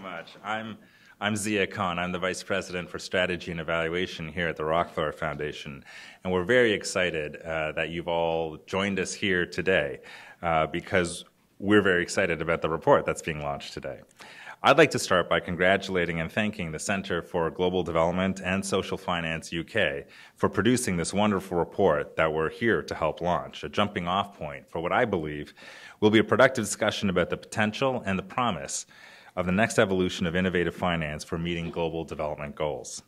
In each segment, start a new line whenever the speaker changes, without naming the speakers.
much. I'm Zia Khan. I'm the Vice President for Strategy and Evaluation here at the Rockefeller Foundation. And we're very excited that you've all joined us here today because we're very excited about the report that's being launched today. I'd like to start by congratulating and thanking the Centre for Global Development and Social Finance UK for producing this wonderful report that we're here to help launch, a jumping off point for what I believe will be a productive discussion about the potential and the promise of the next evolution of innovative finance for meeting global development goals.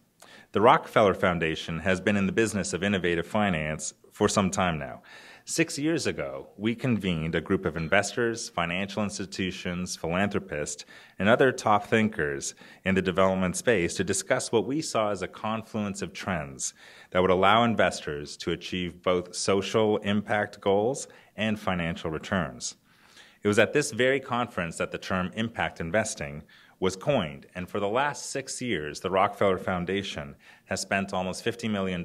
The Rockefeller Foundation has been in the business of innovative finance for some time now. 6 years ago, we convened a group of investors, financial institutions, philanthropists, and other top thinkers in the development space to discuss what we saw as a confluence of trends that would allow investors to achieve both social impact goals and financial returns. It was at this very conference that the term impact investing was coined, and for the last 6 years, the Rockefeller Foundation has spent almost $50 million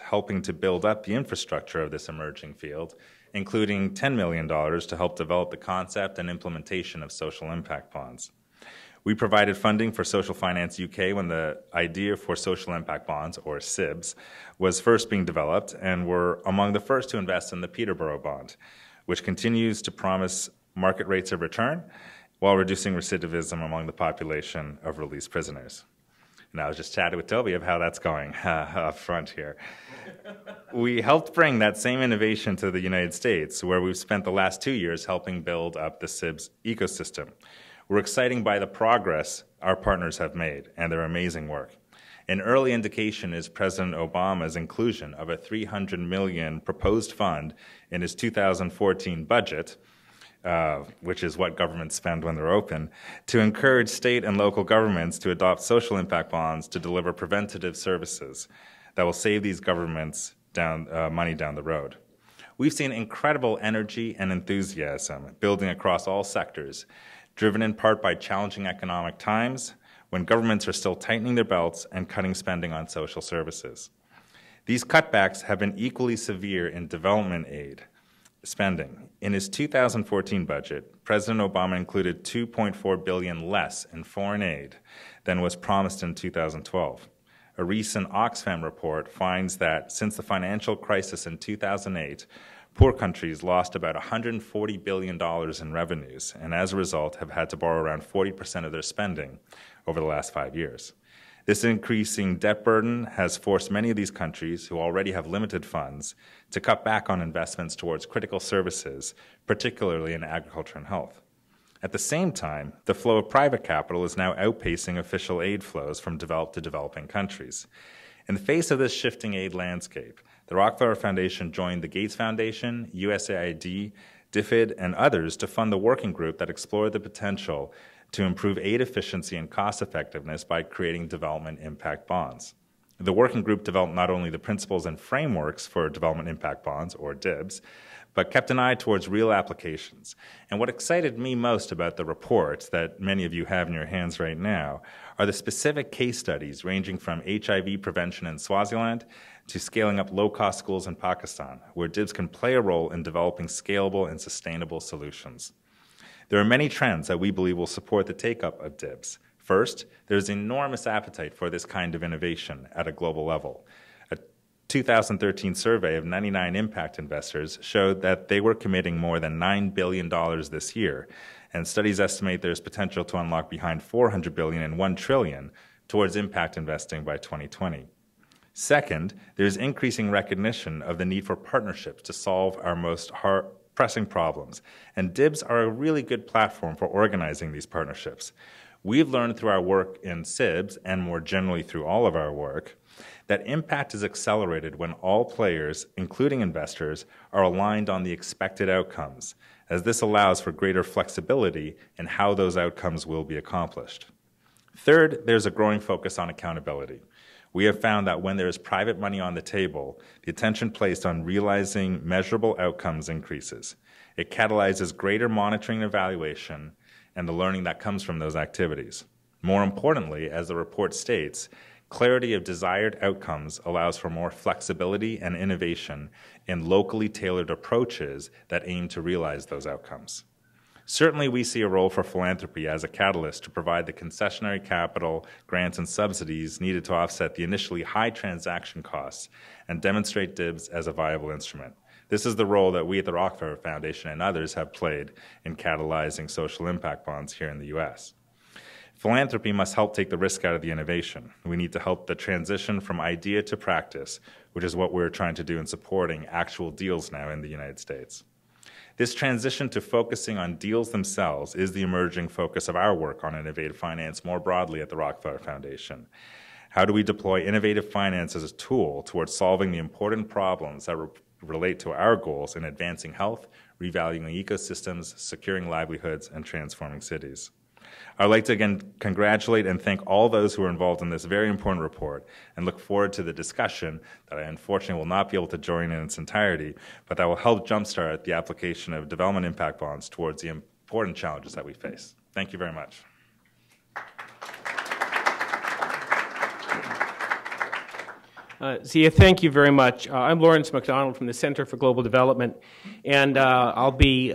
helping to build up the infrastructure of this emerging field, including $10 million to help develop the concept and implementation of social impact bonds. We provided funding for Social Finance UK when the idea for social impact bonds, or SIBs, was first being developed, and were among the first to invest in the Peterborough bond, which continues to promise market rates of return while reducing recidivism among the population of released prisoners. And I was just chatting with Toby of how that's going up front here. We helped bring that same innovation to the United States, where we've spent the last 2 years helping build up the SIBS ecosystem. We're excited by the progress our partners have made and their amazing work. An early indication is President Obama's inclusion of a $300 million proposed fund in his 2014 budget, which is what governments spend when they're open, to encourage state and local governments to adopt social impact bonds to deliver preventative services that will save these governments money down the road. We've seen incredible energy and enthusiasm building across all sectors, driven in part by challenging economic times when governments are still tightening their belts and cutting spending on social services. These cutbacks have been equally severe in development aid spending. In his 2014 budget, President Obama included $2.4 billion less in foreign aid than was promised in 2012. A recent Oxfam report finds that since the financial crisis in 2008, poor countries lost about $140 billion in revenues, and as a result have had to borrow around 40% of their spending over the last 5 years. This increasing debt burden has forced many of these countries, who already have limited funds, to cut back on investments towards critical services, particularly in agriculture and health. At the same time, the flow of private capital is now outpacing official aid flows from developed to developing countries. In the face of this shifting aid landscape, the Rockefeller Foundation joined the Gates Foundation, USAID, DFID, and others to fund the working group that explored the potential to improve aid efficiency and cost effectiveness by creating development impact bonds. The working group developed not only the principles and frameworks for development impact bonds, or DIBs, but kept an eye towards real applications. And what excited me most about the report that many of you have in your hands right now are the specific case studies ranging from HIV prevention in Swaziland to scaling up low-cost schools in Pakistan, where DIBs can play a role in developing scalable and sustainable solutions. There are many trends that we believe will support the take-up of DIBs. First, there's enormous appetite for this kind of innovation at a global level. A 2013 survey of 99 impact investors showed that they were committing more than $9 billion this year, and studies estimate there's potential to unlock behind $400 billion and $1 trillion towards impact investing by 2020. Second, there's increasing recognition of the need for partnerships to solve our most pressing problems, and DIBs are a really good platform for organizing these partnerships. We've learned through our work in SIBs, and more generally through all of our work, that impact is accelerated when all players, including investors, are aligned on the expected outcomes, as this allows for greater flexibility in how those outcomes will be accomplished. Third, there's a growing focus on accountability. We have found that when there is private money on the table, the attention placed on realizing measurable outcomes increases. It catalyzes greater monitoring and evaluation and the learning that comes from those activities. More importantly, as the report states, clarity of desired outcomes allows for more flexibility and innovation in locally tailored approaches that aim to realize those outcomes. Certainly, we see a role for philanthropy as a catalyst to provide the concessionary capital, grants, and subsidies needed to offset the initially high transaction costs and demonstrate DIBS as a viable instrument. This is the role that we at the Rockefeller Foundation and others have played in catalyzing social impact bonds here in the U.S. Philanthropy must help take the risk out of the innovation. We need to help the transition from idea to practice, which is what we're trying to do in supporting actual deals now in the United States. This transition to focusing on deals themselves is the emerging focus of our work on innovative finance more broadly at the Rockefeller Foundation. How do we deploy innovative finance as a tool towards solving the important problems that relate to our goals in advancing health, revaluing ecosystems, securing livelihoods, and transforming cities? I would like to again congratulate and thank all those who are involved in this very important report and look forward to the discussion that I unfortunately will not be able to join in its entirety, but that will help jumpstart the application of development impact bonds towards the important challenges that we face. Thank you very much.
Zia, thank you very much. I'm Lawrence MacDonald from the Center for Global Development, and I'll be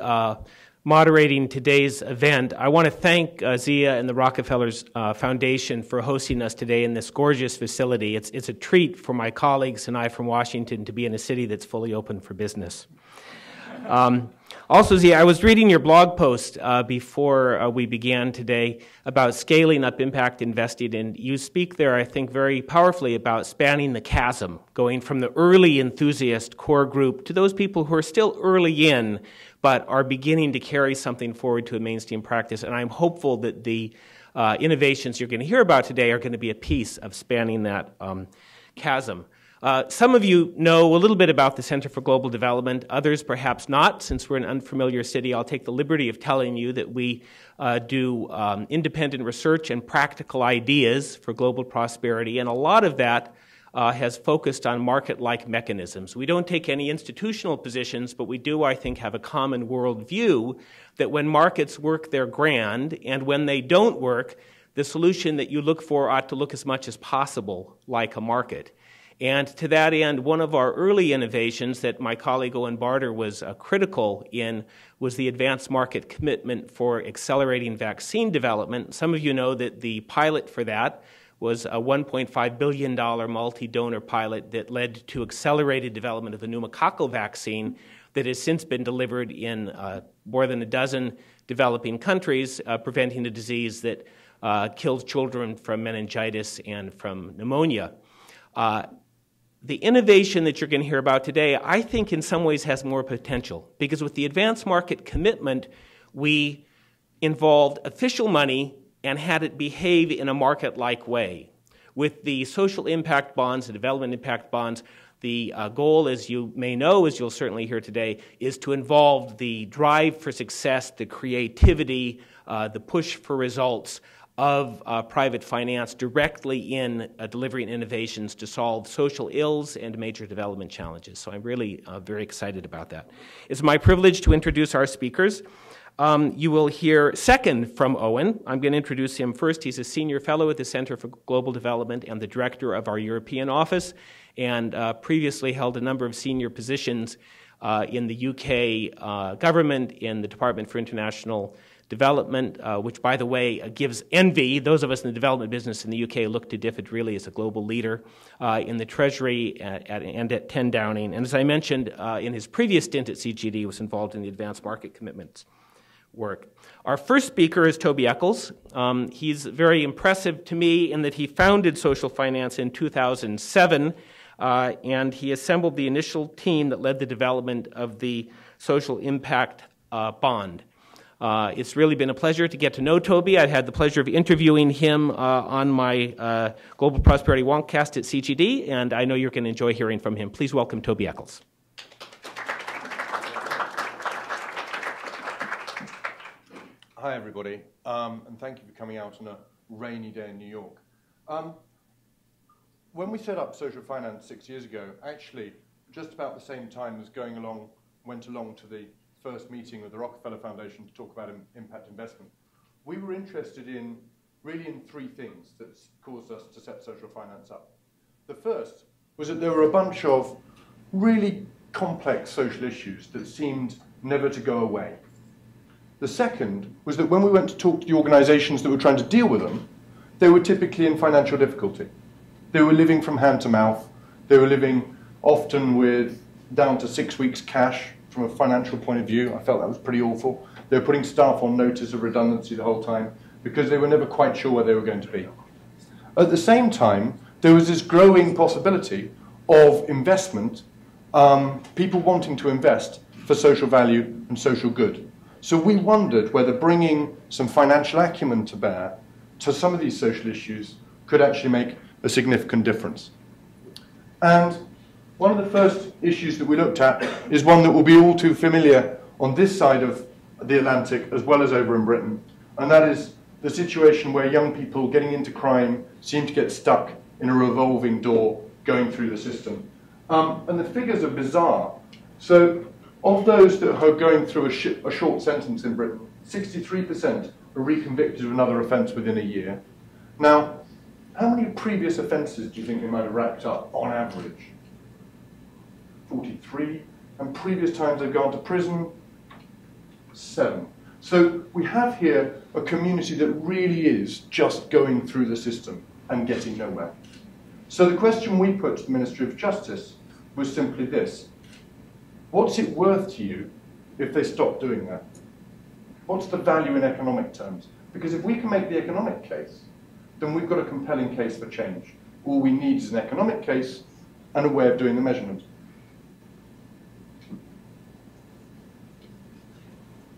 moderating today's event. I want to thank Zia and the Rockefeller's Foundation for hosting us today in this gorgeous facility. It's a treat for my colleagues and I from Washington to be in a city that's fully open for business. Also, Zia, I was reading your blog post before we began today about scaling up impact investing, and you speak there, I think, very powerfully about spanning the chasm, going from the early enthusiast core group to those people who are still early in, but are beginning to carry something forward to a mainstream practice. And I'm hopeful that the innovations you're going to hear about today are going to be a piece of spanning that chasm. Some of you know a little bit about the Center for Global Development, others perhaps not. Since we're an unfamiliar city, I'll take the liberty of telling you that we do independent research and practical ideas for global prosperity, and a lot of that has focused on market-like mechanisms. We don't take any institutional positions, but we do, I think, have a common worldview that when markets work, they're grand, and when they don't work, the solution that you look for ought to look as much as possible like a market. And to that end, one of our early innovations that my colleague Owen Barder was critical in was the advanced market commitment for accelerating vaccine development. Some of you know that the pilot for that was a $1.5 billion multi-donor pilot that led to accelerated development of the pneumococcal vaccine that has since been delivered in more than a dozen developing countries, preventing a disease that kills children from meningitis and from pneumonia. The innovation that you're going to hear about today, I think in some ways has more potential, because with the advanced market commitment, we involved official money and had it behave in a market-like way. With the social impact bonds, the development impact bonds, the goal, as you may know, as you'll certainly hear today, is to involve the drive for success, the creativity, the push for results of private finance directly in delivering innovations to solve social ills and major development challenges. So I'm really very excited about that. It's my privilege to introduce our speakers. You will hear second from Owen. I'm going to introduce him first. He's a senior fellow at the Center for Global Development and the director of our European office, and previously held a number of senior positions in the UK government, in the Department for International Development, which, by the way, gives envy. Those of us in the development business in the UK look to DFID really as a global leader, in the Treasury and at 10 Downing. And as I mentioned, in his previous stint at CGD, was involved in the advanced market commitments work. Our first speaker is Toby Eccles. He's very impressive to me in that he founded social finance in 2007, and he assembled the initial team that led the development of the social impact bond. It's really been a pleasure to get to know Toby. I've had the pleasure of interviewing him on my Global Prosperity Wonkcast at CGD, and I know you're going to enjoy hearing from him. Please welcome Toby Eccles.
Hi, everybody, and thank you for coming out on a rainy day in New York. When we set up social finance 6 years ago, actually, just about the same time as went along to the first meeting of the Rockefeller Foundation to talk about impact investment, we were interested in three things that caused us to set social finance up. The first was that there were a bunch of really complex social issues that seemed never to go away. The second was that when we went to talk to the organisations that were trying to deal with them, they were typically in financial difficulty. They were living from hand to mouth. They were living often with down to 6 weeks cash from a financial point of view. I felt that was pretty awful. They were putting staff on notice of redundancy the whole time because they were never quite sure where they were going to be. At the same time, there was this growing possibility of investment, people wanting to invest for social value and social good. So we wondered whether bringing some financial acumen to bear to some of these social issues could actually make a significant difference. And one of the first issues that we looked at is one that will be all too familiar on this side of the Atlantic as well as over in Britain, and that is the situation where young people getting into crime seem to get stuck in a revolving door going through the system. And the figures are bizarre. So of those that are going through a short sentence in Britain, 63% are reconvicted of another offence within a year. Now, how many previous offences do you think they might have racked up on average? 43. And previous times they've gone to prison? 7. So we have here a community that really is just going through the system and getting nowhere. So the question we put to the Ministry of Justice was simply this: what's it worth to you if they stop doing that? What's the value in economic terms? Because if we can make the economic case, then we've got a compelling case for change. All we need is an economic case and a way of doing the measurement.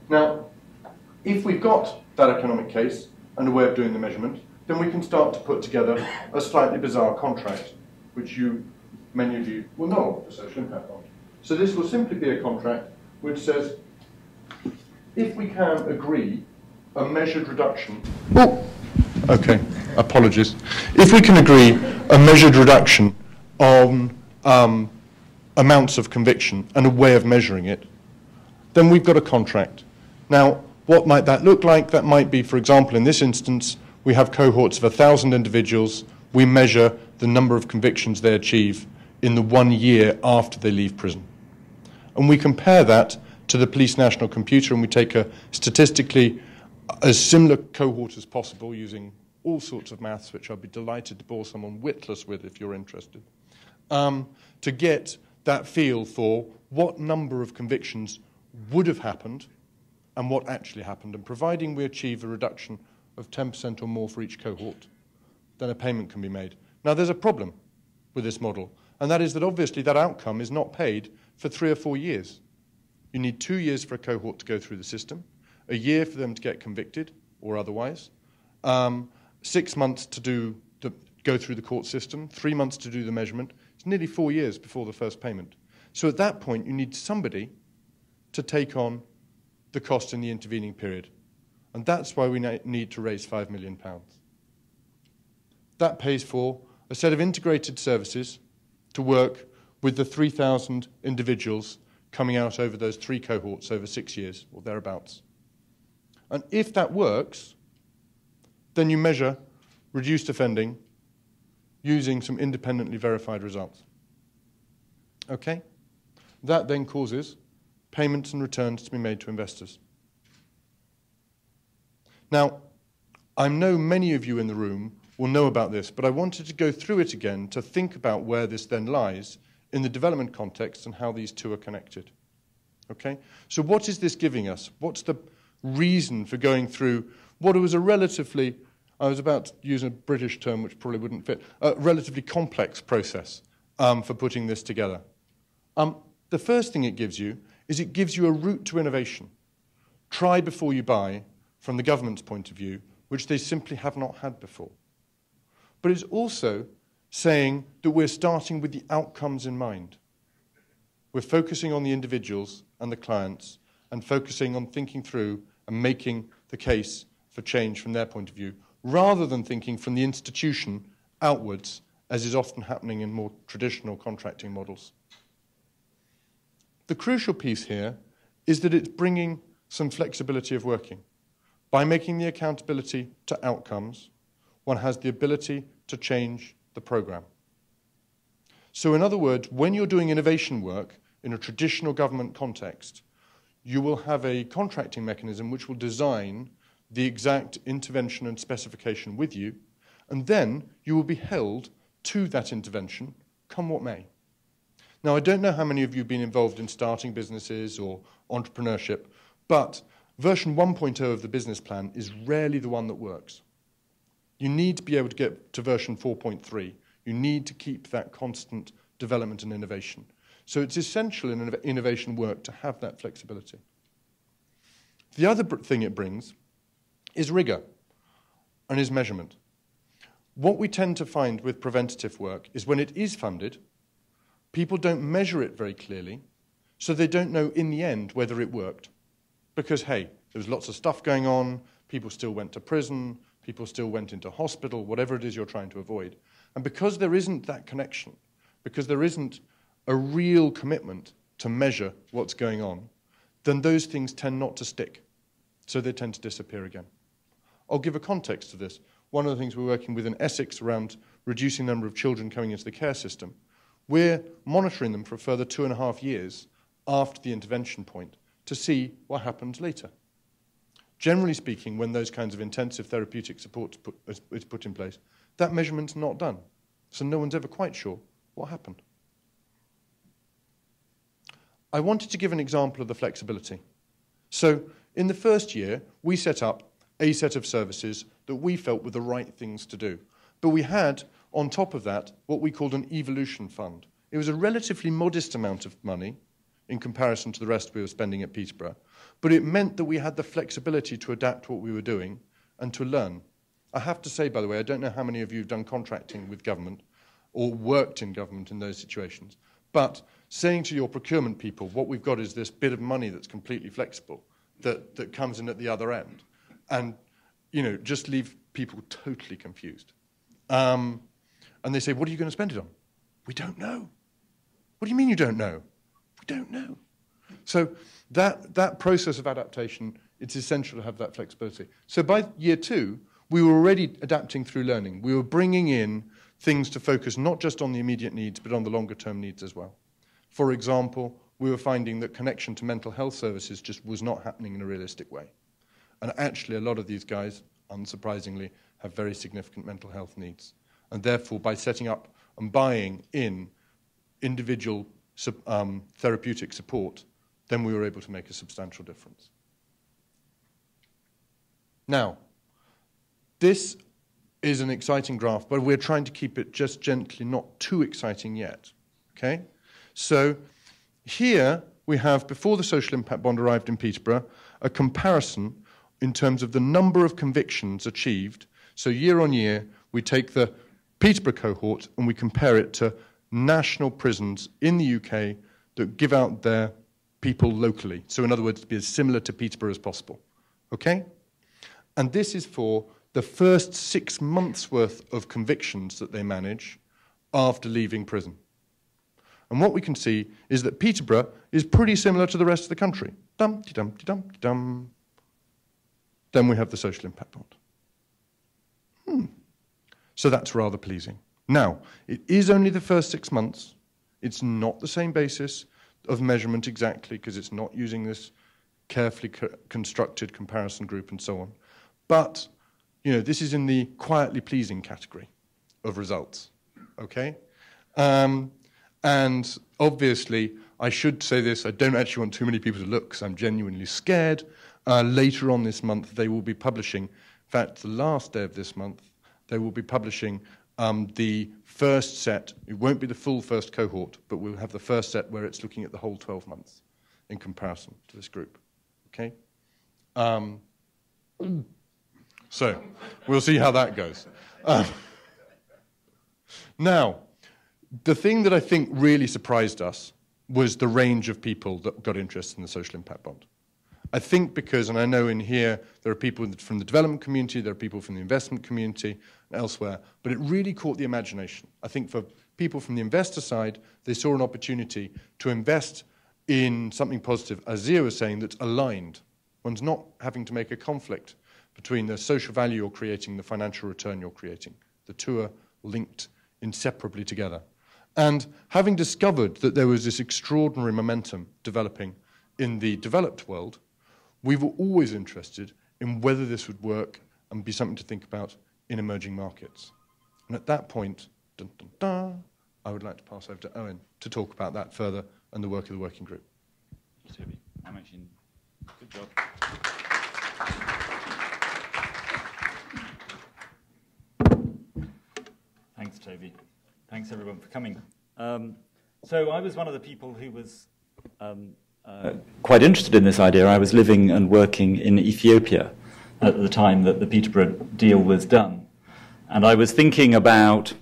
Now, if we've got that economic case and a way of doing the measurement, then we can start to put together a slightly bizarre contract, which many of you will know the social impact on. So this will simply be a contract which says, if we can agree a measured reduction... Oh, okay, apologies. If we can agree a measured reduction on amounts of conviction and a way of measuring it, then we've got a contract. Now, what might that look like? That might be, for example, in this instance, we have cohorts of 1,000 individuals. We measure the number of convictions they achieve in the 1 year after they leave prison. And we compare that to the Police National Computer, and we take a statistically as similar cohort as possible using all sorts of maths, which I'll be delighted to bore someone witless with if you're interested, to get that feel for what number of convictions would have happened and what actually happened. And providing we achieve a reduction of 10% or more for each cohort, then a payment can be made. Now, there's a problem with this model, and that is that obviously that outcome is not paid for 3 or 4 years. You need 2 years for a cohort to go through the system, a year for them to get convicted or otherwise, 6 months to go through the court system, 3 months to do the measurement. It's nearly 4 years before the first payment. So at that point, you need somebody to take on the cost in the intervening period. And that's why we need to raise £5 million. That pays for a set of integrated services to work with the 3,000 individuals coming out over those 3 cohorts over 6 years, or thereabouts. And if that works, then you measure reduced offending using some independently verified results. Okay? That then causes payments and returns to be made to investors. Now, I know many of you in the room will know about this, but I wanted to go through it again to think about where this then lies in the development context and how these two are connected. Okay? So what is this giving us? What's the reason for going through what was a relatively, I was about to use a British term which probably wouldn't fit, a relatively complex process for putting this together? The first thing it gives you is it gives you a route to innovation. Try before you buy, from the government's point of view, which they simply have not had before. But it's also saying that we're starting with the outcomes in mind. We're focusing on the individuals and the clients and focusing on thinking through and making the case for change from their point of view, rather than thinking from the institution outwards, as is often happening in more traditional contracting models. The crucial piece here is that it's bringing some flexibility of working. By making the accountability to outcomes, one has the ability to change the program. So in other words, when you're doing innovation work in a traditional government context, you will have a contracting mechanism which will design the exact intervention and specification with you, and then you will be held to that intervention, come what may. Now, I don't know how many of you have been involved in starting businesses or entrepreneurship, but version 1.0 of the business plan is rarely the one that works. You need to be able to get to version 4.3. You need to keep that constant development and innovation. So it's essential in innovation work to have that flexibility. The other thing it brings is rigor and is measurement. What we tend to find with preventative work is when it is funded, people don't measure it very clearly, so they don't know in the end whether it worked. Because, hey, there was lots of stuff going on, people still went to prison, people still went into hospital, whatever it is you're trying to avoid. And because there isn't that connection, because there isn't a real commitment to measure what's going on, then those things tend not to stick. So they tend to disappear again. I'll give a context to this. One of the things we're working with in Essex around reducing the number of children coming into the care system, we're monitoring them for a further 2.5 years after the intervention point to see what happens later. Generally speaking, when those kinds of intensive therapeutic support is put in place, that measurement's not done. So no one's ever quite sure what happened. I wanted to give an example of the flexibility. So in the first year, we set up a set of services that we felt were the right things to do. But we had, on top of that, what we called an evolution fund. It was a relatively modest amount of money in comparison to the rest we were spending at Peterborough, but it meant that we had the flexibility to adapt what we were doing and to learn. I have to say, by the way, I don't know how many of you have done contracting with government or worked in government in those situations, but saying to your procurement people, what we've got is this bit of money that's completely flexible, that comes in at the other end, and just leave people totally confused. And they say, what are you going to spend it on? We don't know. What do you mean you don't know? We don't know. So that process of adaptation, it's essential to have that flexibility. So by year 2, we were already adapting through learning. We were bringing in things to focus not just on the immediate needs, but on the longer-term needs as well. For example, we were finding that connection to mental health services just was not happening in a realistic way. And actually, a lot of these guys, unsurprisingly, have very significant mental health needs. And therefore, by setting up and buying in individual therapeutic support, then we were able to make a substantial difference. Now, this is an exciting graph, but we're trying to keep it just gently not too exciting yet. Okay? So here we have, before the social impact bond arrived in Peterborough, a comparison in terms of the number of convictions achieved. So year on year, we take the Peterborough cohort and we compare it to national prisons in the UK that give out their people locally. So in other words, to be as similar to Peterborough as possible. Okay? And this is for the first 6 months' worth of convictions that they manage after leaving prison. And what we can see is that Peterborough is pretty similar to the rest of the country. Dum-de-dum-de-dum-de-dum. Then we have the social impact bond. So that's rather pleasing. Now, it is only the first 6 months. It's not the same basis of measurement exactly, because it's not using this carefully constructed comparison group and so on. But, this is in the quietly pleasing category of results, okay? And obviously, I should say this, I don't actually want too many people to look because I'm genuinely scared. Later on this month, they will be publishing, in fact, the last day of this month, they will be publishing the first set. It won't be the full first cohort, but we'll have the first set where it's looking at the whole 12 months in comparison to this group, okay? So we'll see how that goes. Now, the thing that I think really surprised us was the range of people that got interested in the social impact bond. I think because, and I know in here, there are people from the development community, there are people from the investment community, and elsewhere, but it really caught the imagination. I think for people from the investor side, they saw an opportunity to invest in something positive, as Zia was saying, that's aligned. One's not having to make a conflict between the social value you're creating and the financial return you're creating. The two are linked inseparably together. And having discovered that there was this extraordinary momentum developing in the developed world, we were always interested in whether this would work and be something to think about in emerging markets. And at that point, dun, dun, dun, I would like to pass over to Owen to talk about that further and the work of the working group.
Toby, I'm actually good job. Thanks, Toby. Thanks, everyone, for coming. So I was one of the people who was quite interested in this idea. I was living and working in Ethiopia at the time that the Peterborough deal was done. And I was thinking about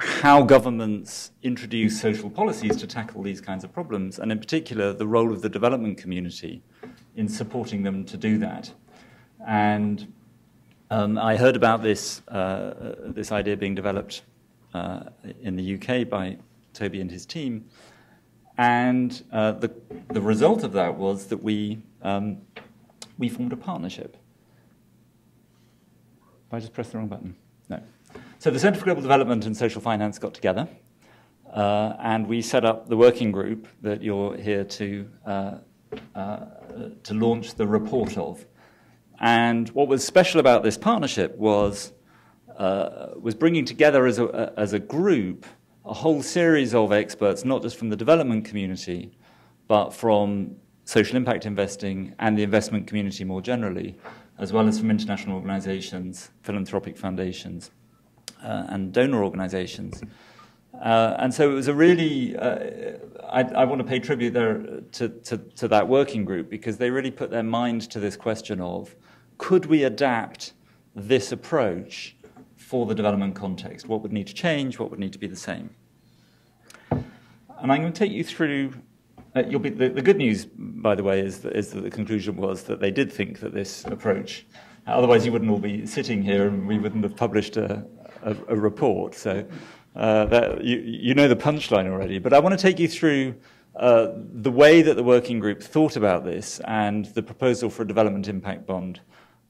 how governments introduce social policies to tackle these kinds of problems, and in particular, the role of the development community in supporting them to do that. And I heard about this idea being developed in the UK by Toby and his team, and the result of that was that we formed a partnership. Have I just pressed the wrong button? No. So the Centre for Global Development and Social Finance got together, and we set up the working group that you're here to launch the report of. And what was special about this partnership was bringing together as a group a whole series of experts, not just from the development community, but from social impact investing and the investment community more generally, as well as from international organizations, philanthropic foundations, and donor organizations. And so it was a really, I want to pay tribute there to that working group, because they really put their mind to this question of, could we adapt this approach for the development context? What would need to change? What would need to be the same? And I'm going to take you through, the good news, by the way, is that the conclusion was that they did think that this approach, otherwise you wouldn't all be sitting here and we wouldn't have published a report. So you know the punchline already. But I want to take you through the way that the working group thought about this and the proposal for a development impact bond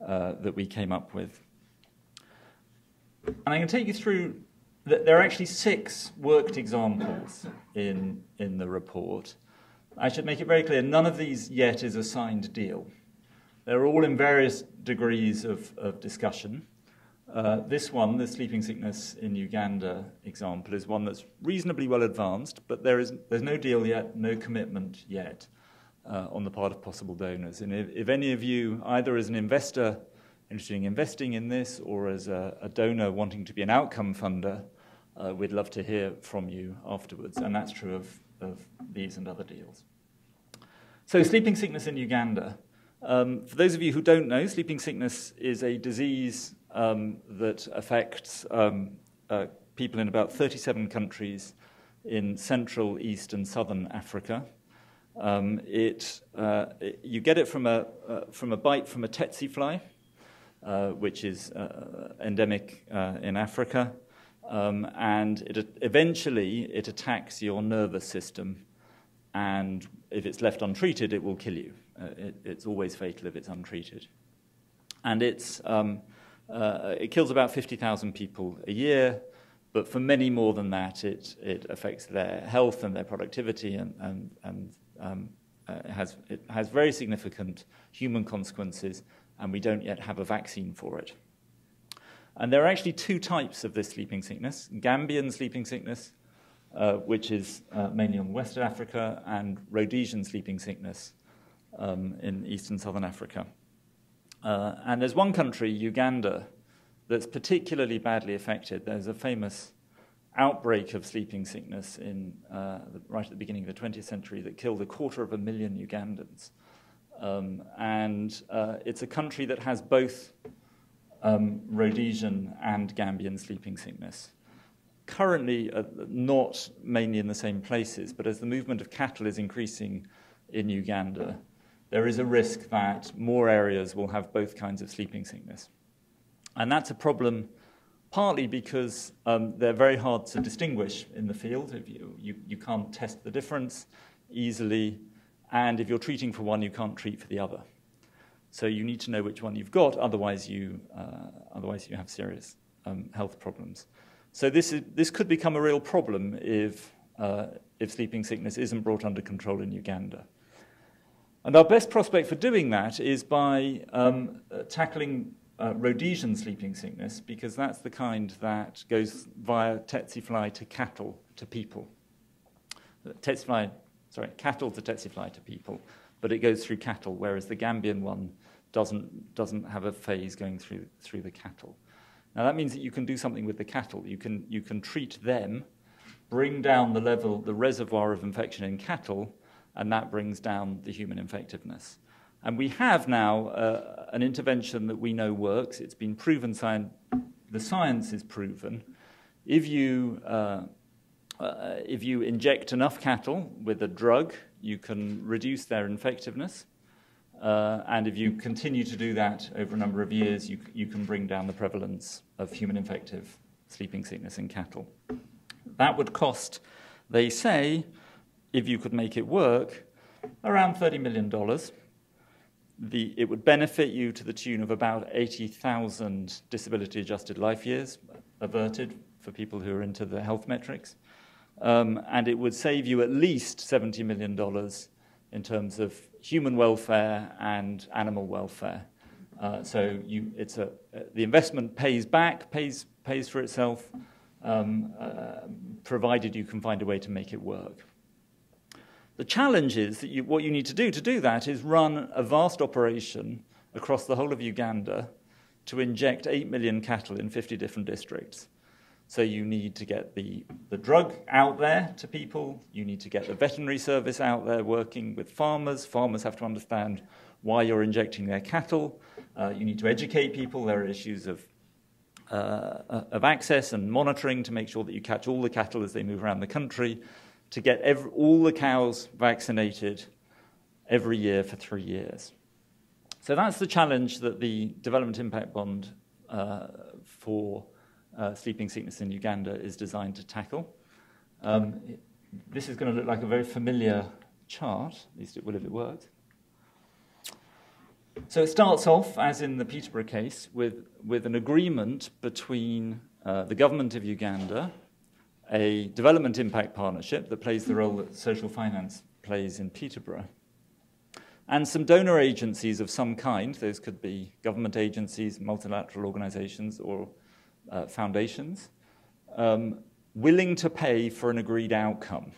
that we came up with. And I'm going to take you through, there are actually 6 worked examples in the report. I should make it very clear, none of these yet is a signed deal. They're all in various degrees of discussion. This one, the sleeping sickness in Uganda example, is one that's reasonably well advanced, but there's no deal yet, no commitment yet on the part of possible donors. And if any of you, either as an investor interested in investing in this or as a donor wanting to be an outcome funder, we'd love to hear from you afterwards. And that's true of these and other deals. So sleeping sickness in Uganda. For those of you who don't know, sleeping sickness is a disease that affects people in about 37 countries in Central, East, and Southern Africa. You get it from a bite from a tsetse fly, which is endemic in Africa, and eventually it attacks your nervous system, and if it's left untreated, it will kill you. It's always fatal if it's untreated. And it kills about 50,000 people a year, but for many more than that, it affects their health and their productivity, and it has very significant human consequences, and we don't yet have a vaccine for it. And there are actually 2 types of this sleeping sickness: Gambian sleeping sickness, which is mainly on West Africa, and Rhodesian sleeping sickness in East and Southern Africa. And there's one country, Uganda, that's particularly badly affected. There's a famous outbreak of sleeping sickness right at the beginning of the 20th century that killed 250,000 Ugandans. And it's a country that has both Rhodesian and Gambian sleeping sickness. Currently, not mainly in the same places, but as the movement of cattle is increasing in Uganda, there is a risk that more areas will have both kinds of sleeping sickness. And that's a problem partly because they're very hard to distinguish in the field. If you can't test the difference easily, and if you're treating for one, you can't treat for the other. So you need to know which one you've got, otherwise you have serious health problems. So this could become a real problem if sleeping sickness isn't brought under control in Uganda. And our best prospect for doing that is by tackling Rhodesian sleeping sickness, because that's the kind that goes via tsetse fly to cattle to people. Cattle to tsetse fly to people, but it goes through cattle, whereas the Gambian one doesn't have a phase going through the cattle. Now that means that you can do something with the cattle. You can treat them, bring down the reservoir of infection in cattle, and that brings down the human infectiveness. And we have now an intervention that we know works. It's been proven, the science is proven. If you inject enough cattle with a drug, you can reduce their infectiveness. And if you continue to do that over a number of years, you can bring down the prevalence of human infective sleeping sickness in cattle. That would cost, they say, if you could make it work, around $30 million. It would benefit you to the tune of about 80,000 disability-adjusted life years averted for people who are into the health metrics. And it would save you at least $70 million in terms of human welfare and animal welfare. So the investment pays back, pays for itself, provided you can find a way to make it work. The challenge is that what you need to do that is run a vast operation across the whole of Uganda to inject 8 million cattle in 50 different districts. So you need to get the drug out there to people. You need to get the veterinary service out there working with farmers. Farmers have to understand why you're injecting their cattle. You need to educate people. There are issues of access and monitoring to make sure that you catch all the cattle as they move around the country, to get all the cows vaccinated every year for 3 years. So that's the challenge that the Development Impact Bond for sleeping sickness in Uganda is designed to tackle. This is going to look like a very familiar chart, at least it will if it works. So it starts off, as in the Peterborough case, with an agreement between the government of Uganda, a development impact partnership that plays the role that social finance plays in Peterborough, and some donor agencies of some kind. Those could be government agencies, multilateral organizations, or foundations, willing to pay for an agreed outcome.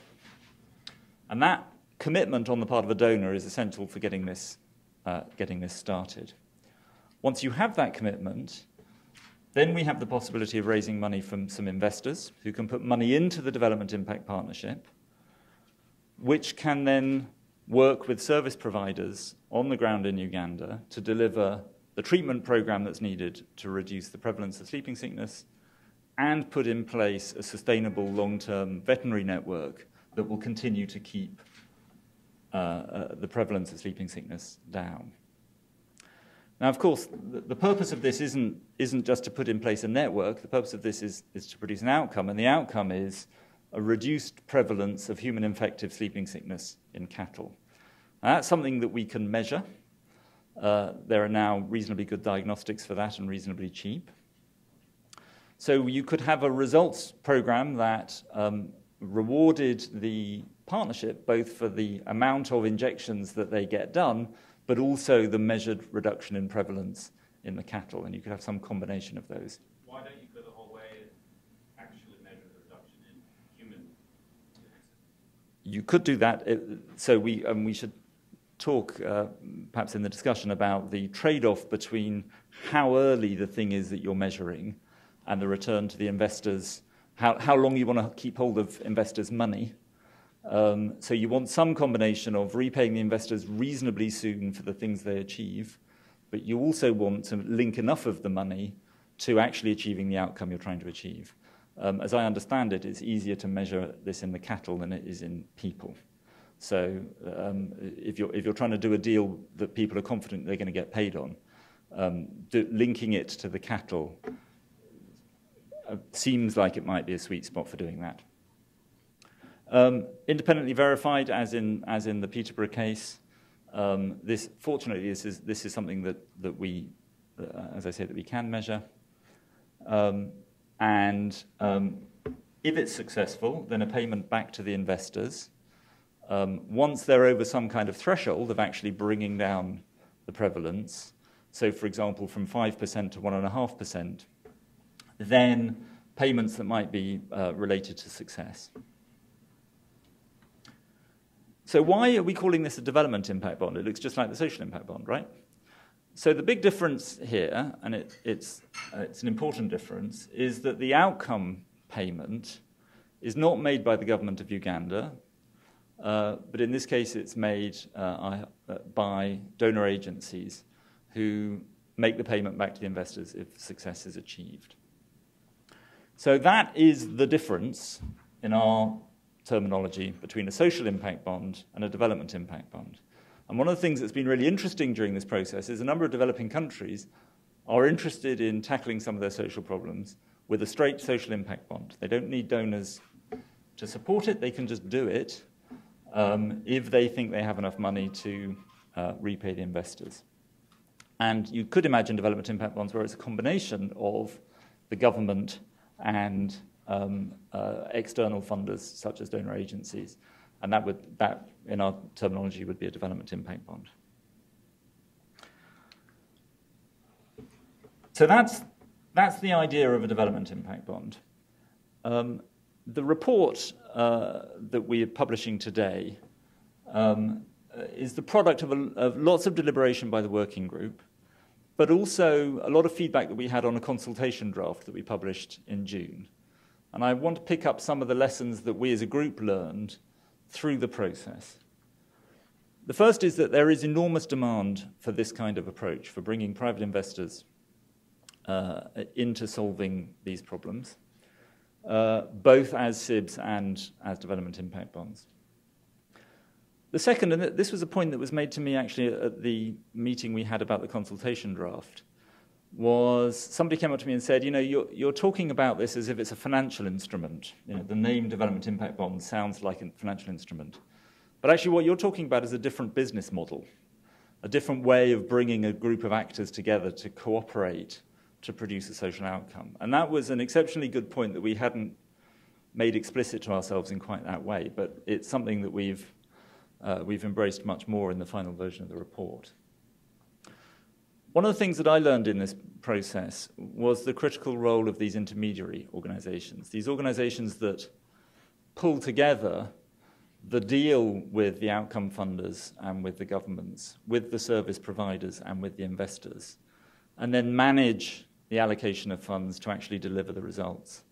And that commitment on the part of a donor is essential for getting this started. Once you have that commitment, then we have the possibility of raising money from some investors who can put money into the Development Impact Partnership, which can then work with service providers on the ground in Uganda to deliver the treatment program that's needed to reduce the prevalence of sleeping sickness and put in place a sustainable long-term veterinary network that will continue to keep the prevalence of sleeping sickness down. Now, of course, the purpose of this isn't just to put in place a network. The purpose of this is to produce an outcome, and the outcome is a reduced prevalence of human infective sleeping sickness in cattle. Now, that's something that we can measure. There are now reasonably good diagnostics for that and reasonably cheap. So you could have a results program that rewarded the partnership both for the amount of injections that they get done, but also the measured reduction in prevalence in the cattle, and you could have some combination of those.
Why don't you go the whole way and actually measure the reduction in human?
You could do that. So we should talk, perhaps in the discussion, about the trade-off between how early the thing is that you're measuring and the return to the investors, how long you want to keep hold of investors' money. So you want some combination of repaying the investors reasonably soon for the things they achieve, but you also want to link enough of the money to actually achieving the outcome you're trying to achieve. As I understand it, it's easier to measure this in the cattle than it is in people. So if you're trying to do a deal that people are confident they're going to get paid on, linking it to the cattle seems like it might be a sweet spot for doing that. Independently verified, as in the Peterborough case, fortunately this is something that we, as I say, that we can measure. And if it's successful, then a payment back to the investors once they're over some kind of threshold of actually bringing down the prevalence, so for example from 5% to 1.5%, then payments that might be related to success. So why are we calling this a development impact bond? It looks just like the social impact bond, right? So the big difference here, and it's an important difference, is that the outcome payment is not made by the government of Uganda, but in this case it's made by donor agencies who make the payment back to the investors if success is achieved. So that is the difference in our terminology between a social impact bond and a development impact bond. And one of the things that's been really interesting during this process is a number of developing countries are interested in tackling some of their social problems with a straight social impact bond. They don't need donors to support it, they can just do it if they think they have enough money to repay the investors. And you could imagine development impact bonds where it's a combination of the government and external funders such as donor agencies, and that in our terminology would be a development impact bond. So that's the idea of a development impact bond. The report that we are publishing today is the product of lots of deliberation by the working group, but also a lot of feedback that we had on a consultation draft that we published in June. And I want to pick up some of the lessons that we as a group learned through the process. The first is that there is enormous demand for this kind of approach, for bringing private investors into solving these problems, both as SIBs and as development impact bonds. The second, and this was a point that was made to me actually at the meeting we had about the consultation draft, was somebody came up to me and said, you know, you're talking about this as if it's a financial instrument. You know, the name development impact bond sounds like a financial instrument. But actually what you're talking about is a different business model, a different way of bringing a group of actors together to cooperate to produce a social outcome. And that was an exceptionally good point that we hadn't made explicit to ourselves in quite that way, but it's something that we've embraced much more in the final version of the report. One of the things that I learned in this process was the critical role of these intermediary organizations, these organizations that pull together the deal with the outcome funders and with the governments, with the service providers and with the investors, and then manage the allocation of funds to actually deliver the results.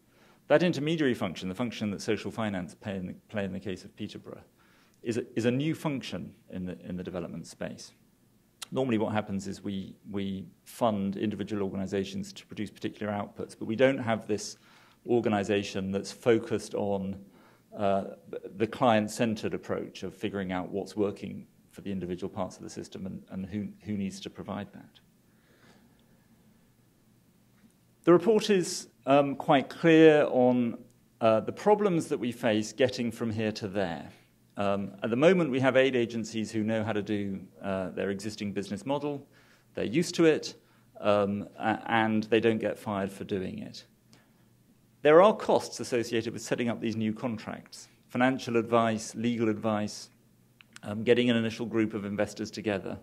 That intermediary function, the function that social finance play in the case of Peterborough, is a new function in the development space. Normally what happens is we fund individual organizations to produce particular outputs, but we don't have this organization that's focused on the client-centered approach of figuring out what's working for the individual parts of the system and who needs to provide that. The report is quite clear on the problems that we face getting from here to there. At the moment, we have aid agencies who know how to do their existing business model. They're used to it, and they don't get fired for doing it. There are costs associated with setting up these new contracts, financial advice, legal advice, getting an initial group of investors together.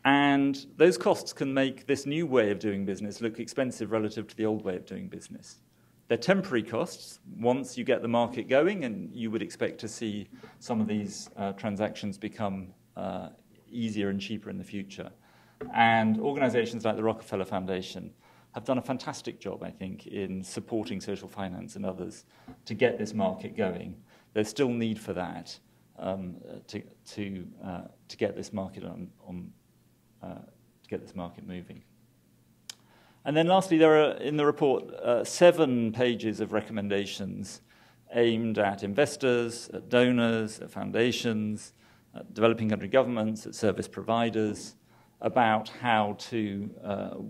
And those costs can make this new way of doing business look expensive relative to the old way of doing business. They're temporary costs once you get the market going, and you would expect to see some of these transactions become easier and cheaper in the future. And organizations like the Rockefeller Foundation have done a fantastic job, I think, in supporting social finance and others to get this market going. There's still need for that to get this market to get this market moving. And then lastly, there are in the report 7 pages of recommendations aimed at investors, at donors, at foundations, at developing country governments, at service providers, about how to,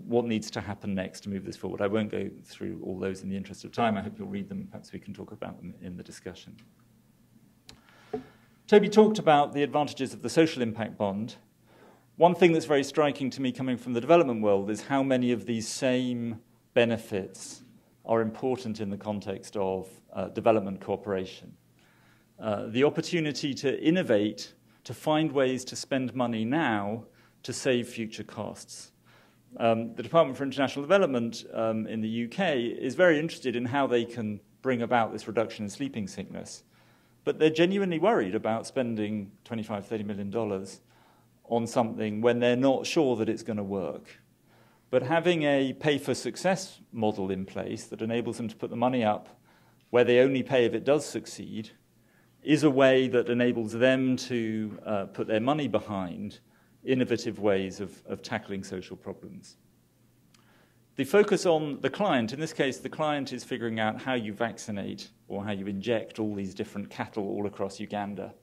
what needs to happen next to move this forward. I won't go through all those in the interest of time. I hope you'll read them. Perhaps we can talk about them in the discussion. Toby talked about the advantages of the social impact bond. One thing that's very striking to me coming from the development world is how many of these same benefits are important in the context of development cooperation. the opportunity to innovate, to find ways to spend money now to save future costs. The Department for International Development in the UK is very interested in how they can bring about this reduction in sleeping sickness. But they're genuinely worried about spending $25, $30 million on something when they're not sure that it's going to work. But having a pay-for-success model in place that enables them to put the money up where they only pay if it does succeed is a way that enables them to put their money behind innovative ways of tackling social problems. The focus on the client, in this case, the client is figuring out how you vaccinate or how you inject all these different cattle all across Uganda.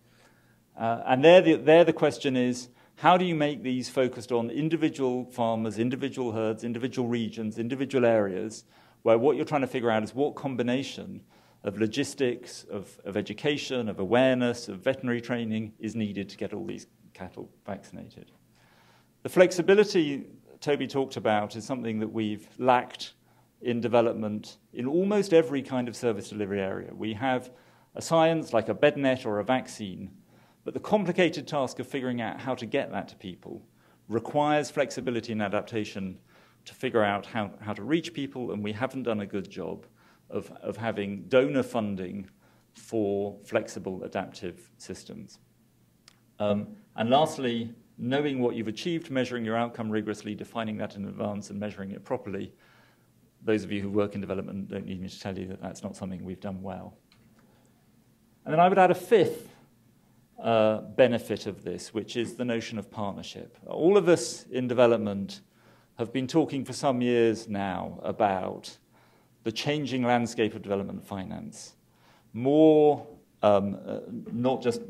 And there the question is, how do you make these focused on individual farmers, individual herds, individual regions, individual areas, where what you're trying to figure out is what combination of logistics, of education, of awareness, of veterinary training is needed to get all these cattle vaccinated. The flexibility Toby talked about is something that we've lacked in development in almost every kind of service delivery area. We have a science like a bed net or a vaccine, but the complicated task of figuring out how to get that to people requires flexibility and adaptation to figure out how to reach people, and we haven't done a good job of having donor funding for flexible, adaptive systems. And lastly, knowing what you've achieved, measuring your outcome rigorously, defining that in advance and measuring it properly. Those of you who work in development don't need me to tell you that that's not something we've done well. And then I would add a fifth benefit of this, which is the notion of partnership. All of us in development have been talking for some years now about the changing landscape of development finance. More, not just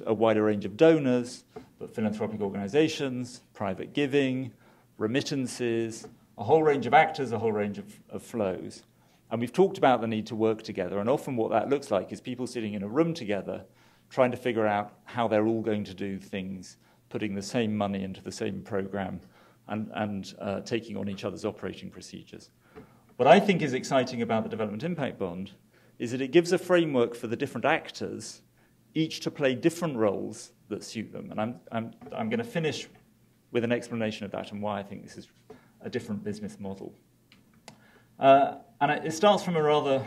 a wider range of donors, but philanthropic organizations, private giving, remittances, a whole range of actors, a whole range of flows. And we've talked about the need to work together, and often what that looks like is people sitting in a room together trying to figure out how they're all going to do things, putting the same money into the same program and taking on each other's operating procedures. What I think is exciting about the Development Impact Bond is that it gives a framework for the different actors, each to play different roles that suit them. And I'm going to finish with an explanation of that and why I think this is a different business model. And it starts from a rather,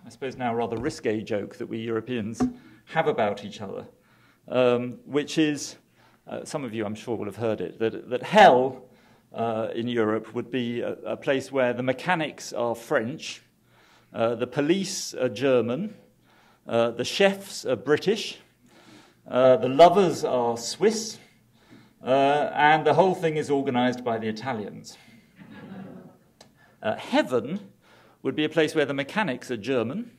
I suppose now, rather risque joke that we Europeans have about each other, which is, some of you I'm sure will have heard it, that hell in Europe would be a place where the mechanics are French, the police are German, the chefs are British, the lovers are Swiss, and the whole thing is organized by the Italians. Heaven would be a place where the mechanics are German,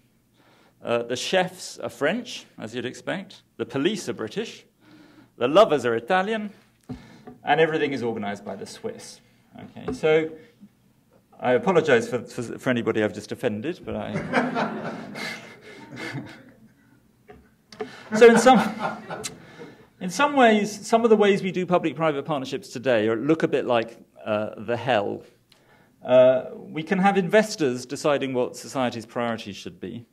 the chefs are French, as you'd expect, the police are British, the lovers are Italian, and everything is organized by the Swiss. Okay, so I apologize for anybody I've just offended, but I... So in some ways, some of the ways we do public-private partnerships today look a bit like the hell. We can have investors deciding what society's priorities should be,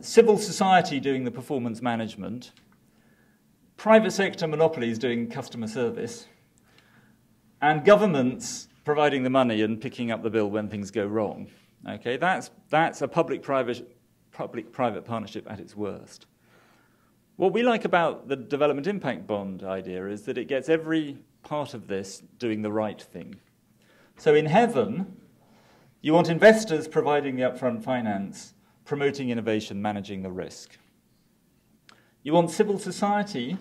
civil society doing the performance management, private sector monopolies doing customer service, and governments providing the money and picking up the bill when things go wrong. Okay, that's a public-private partnership at its worst. What we like about the Development Impact Bond idea is that it gets every part of this doing the right thing. So in heaven, you want investors providing the upfront finance, promoting innovation, managing the risk. You want civil society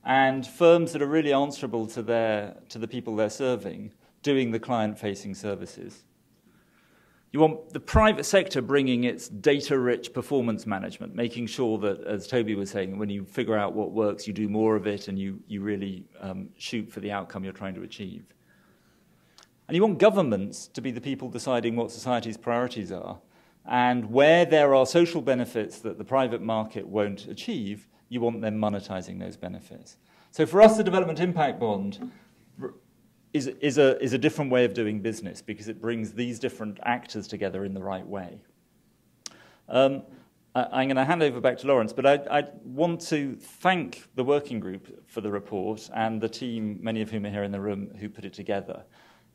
and firms that are really answerable to the people they're serving, doing the client-facing services. You want the private sector bringing its data-rich performance management, making sure that, as Toby was saying, when you figure out what works, you do more of it and you really shoot for the outcome you're trying to achieve. And you want governments to be the people deciding what society's priorities are. And where there are social benefits that the private market won't achieve, you want them monetizing those benefits. So for us, the Development Impact Bond is a different way of doing business because it brings these different actors together in the right way. I'm going to hand over back to Lawrence, but I want to thank the working group for the report and the team, many of whom are here in the room, who put it together.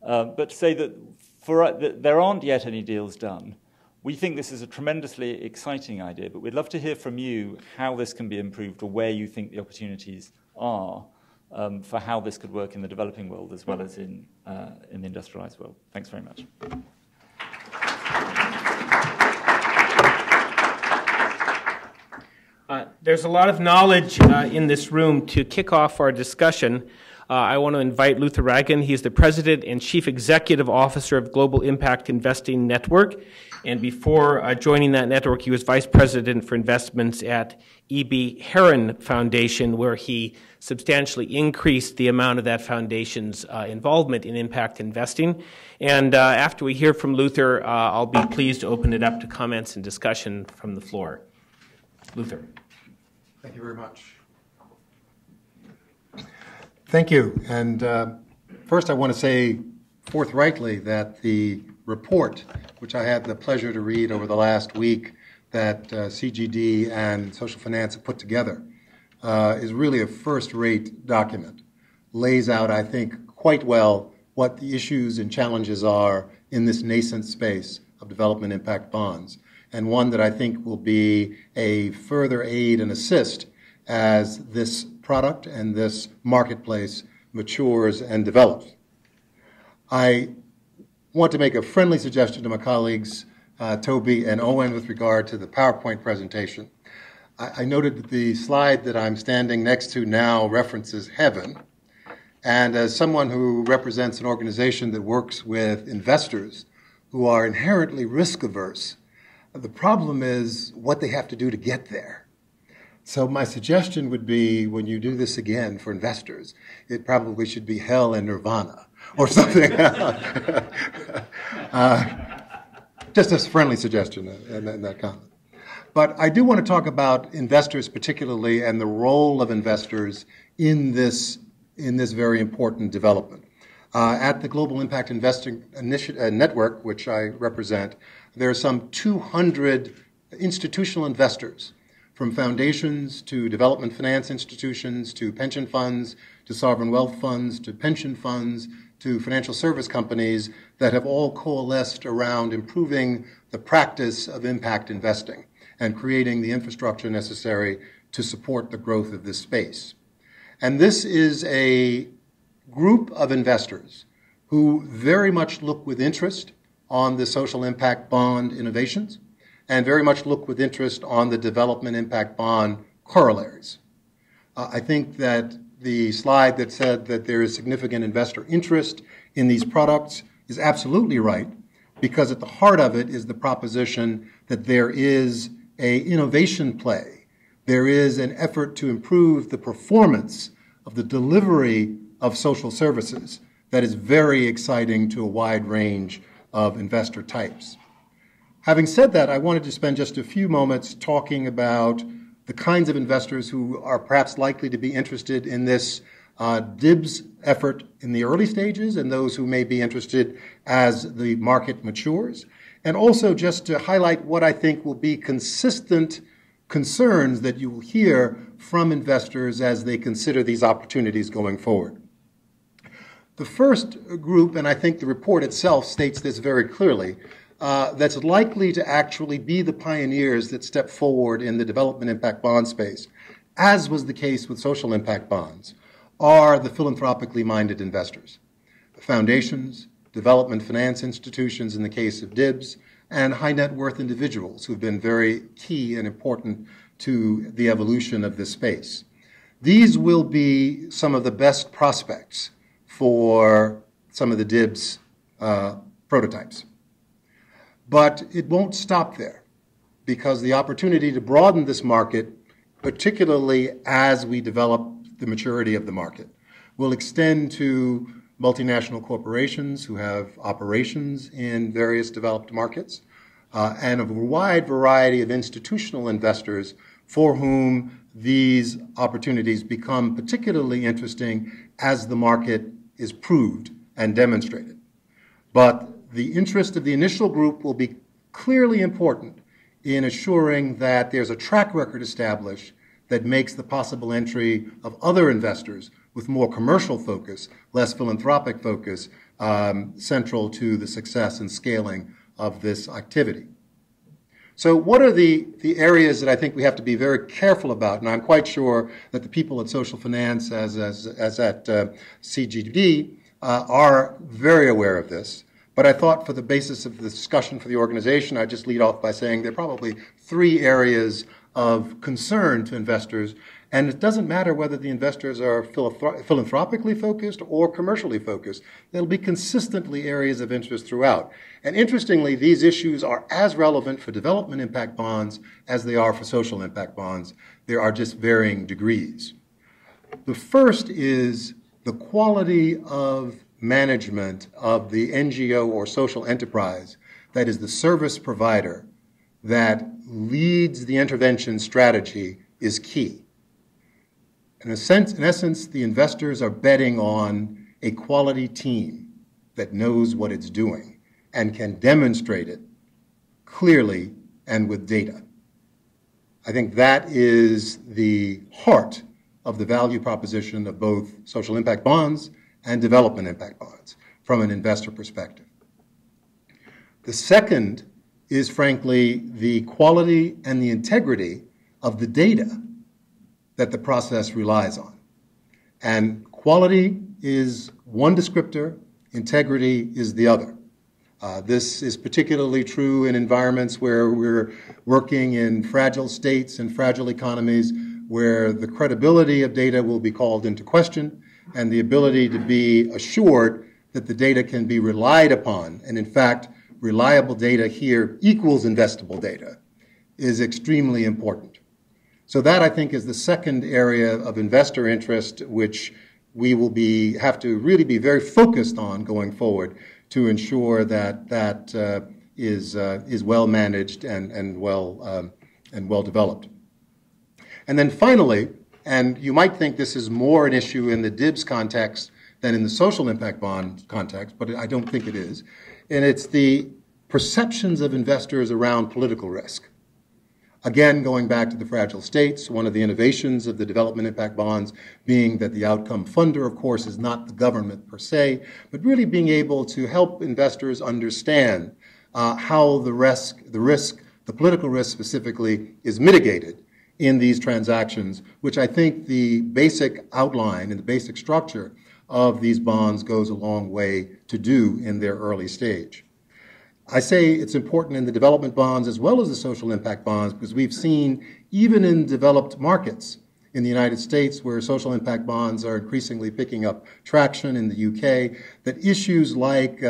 But to say that there aren't yet any deals done. We think this is a tremendously exciting idea, but we'd love to hear from you how this can be improved or where you think the opportunities are for how this could work in the developing world as well as in the industrialized world. Thanks very much.
There's a lot of knowledge in this room. To kick off our discussion, I want to invite Luther Ragin. He's the President and Chief Executive Officer of Global Impact Investing Network. And before joining that network, he was Vice President for Investments at E.B. Heron Foundation, where he substantially increased the amount of that foundation's involvement in impact investing. And after we hear from Luther, I'll be pleased to open it up to comments and discussion from the floor. Luther.
Thank you very much. Thank you. And first I want to say forthrightly that the report, which I had the pleasure to read over the last week, that CGD and Social Finance have put together, is really a first-rate document. Lays out, I think, quite well what the issues and challenges are in this nascent space of development impact bonds, and one that I think will be a further aid and assist as this product and this marketplace matures and develops. I want to make a friendly suggestion to my colleagues, Toby and Owen, with regard to the PowerPoint presentation. I noted that the slide that I'm standing next to now references heaven, and as someone who represents an organization that works with investors who are inherently risk-averse, the problem is what they have to do to get there. So my suggestion would be, when you do this again for investors, it probably should be hell and nirvana or something. Just a friendly suggestion in that comment. But I do want to talk about investors particularly and the role of investors in this very important development. At the Global Impact Investing Network, which I represent, there are some 200 institutional investors, from foundations to development finance institutions to pension funds to sovereign wealth funds to pension funds to financial service companies, that have all coalesced around improving the practice of impact investing and creating the infrastructure necessary to support the growth of this space. And this is a group of investors who very much look with interest on the social impact bond innovations and very much look with interest on the development impact bond corollaries. I think that the slide that said that there is significant investor interest in these products is absolutely right, because at the heart of it is the proposition that there is an innovation play. There is an effort to improve the performance of the delivery of social services that is very exciting to a wide range of investor types. Having said that, I wanted to spend just a few moments talking about the kinds of investors who are perhaps likely to be interested in this DIBS effort in the early stages, and those who may be interested as the market matures, and also just to highlight what I think will be consistent concerns that you will hear from investors as they consider these opportunities going forward. The first group, and I think the report itself states this very clearly, that's likely to actually be the pioneers that step forward in the development impact bond space, as was the case with social impact bonds, are the philanthropically minded investors. Foundations, development finance institutions in the case of DIBS, and high net worth individuals who've been very key and important to the evolution of this space. These will be some of the best prospects for some of the DIBS prototypes. But it won't stop there, because the opportunity to broaden this market, particularly as we develop the maturity of the market, will extend to multinational corporations who have operations in various developed markets, and a wide variety of institutional investors for whom these opportunities become particularly interesting as the market is proved and demonstrated. But the interest of the initial group will be clearly important in assuring that there's a track record established that makes the possible entry of other investors with more commercial focus, less philanthropic focus, central to the success and scaling of this activity. So what are the areas that I think we have to be very careful about? And I'm quite sure that the people at Social Finance, as at CGD, are very aware of this. But I thought for the basis of the discussion for the organization, I'd just lead off by saying there are probably 3 areas of concern to investors. And it doesn't matter whether the investors are philanthropically focused or commercially focused. There'll be consistently areas of interest throughout. And interestingly, these issues are as relevant for development impact bonds as they are for social impact bonds. There are just varying degrees. The first is the quality of management of the NGO or social enterprise that is the service provider that leads the intervention strategy is key. In essence, the investors are betting on a quality team that knows what it's doing and can demonstrate it clearly and with data. I think that is the heart of the value proposition of both social impact bonds and development impact bonds from an investor perspective. The second is, frankly, the quality and the integrity of the data that the process relies on. And quality is one descriptor, integrity is the other. This is particularly true in environments where we're working in fragile states and fragile economies where the credibility of data will be called into question and the ability to be assured that the data can be relied upon, and in fact, reliable data here equals investable data, is extremely important. So that, I think, is the second area of investor interest, which we will have to really be very focused on going forward to ensure that is well managed and well developed. And then finally, and you might think this is more an issue in the DIBS context than in the social impact bond context, but I don't think it is, and it's the perceptions of investors around political risk. Again, going back to the fragile states, one of the innovations of the development impact bonds being that the outcome funder, of course, is not the government per se, but really being able to help investors understand how the political risk specifically, is mitigated in these transactions, which I think the basic outline and the basic structure of these bonds goes a long way to do in their early stage. I say it's important in the development bonds as well as the social impact bonds because we've seen, even in developed markets in the United States where social impact bonds are increasingly picking up traction, in the UK, that issues like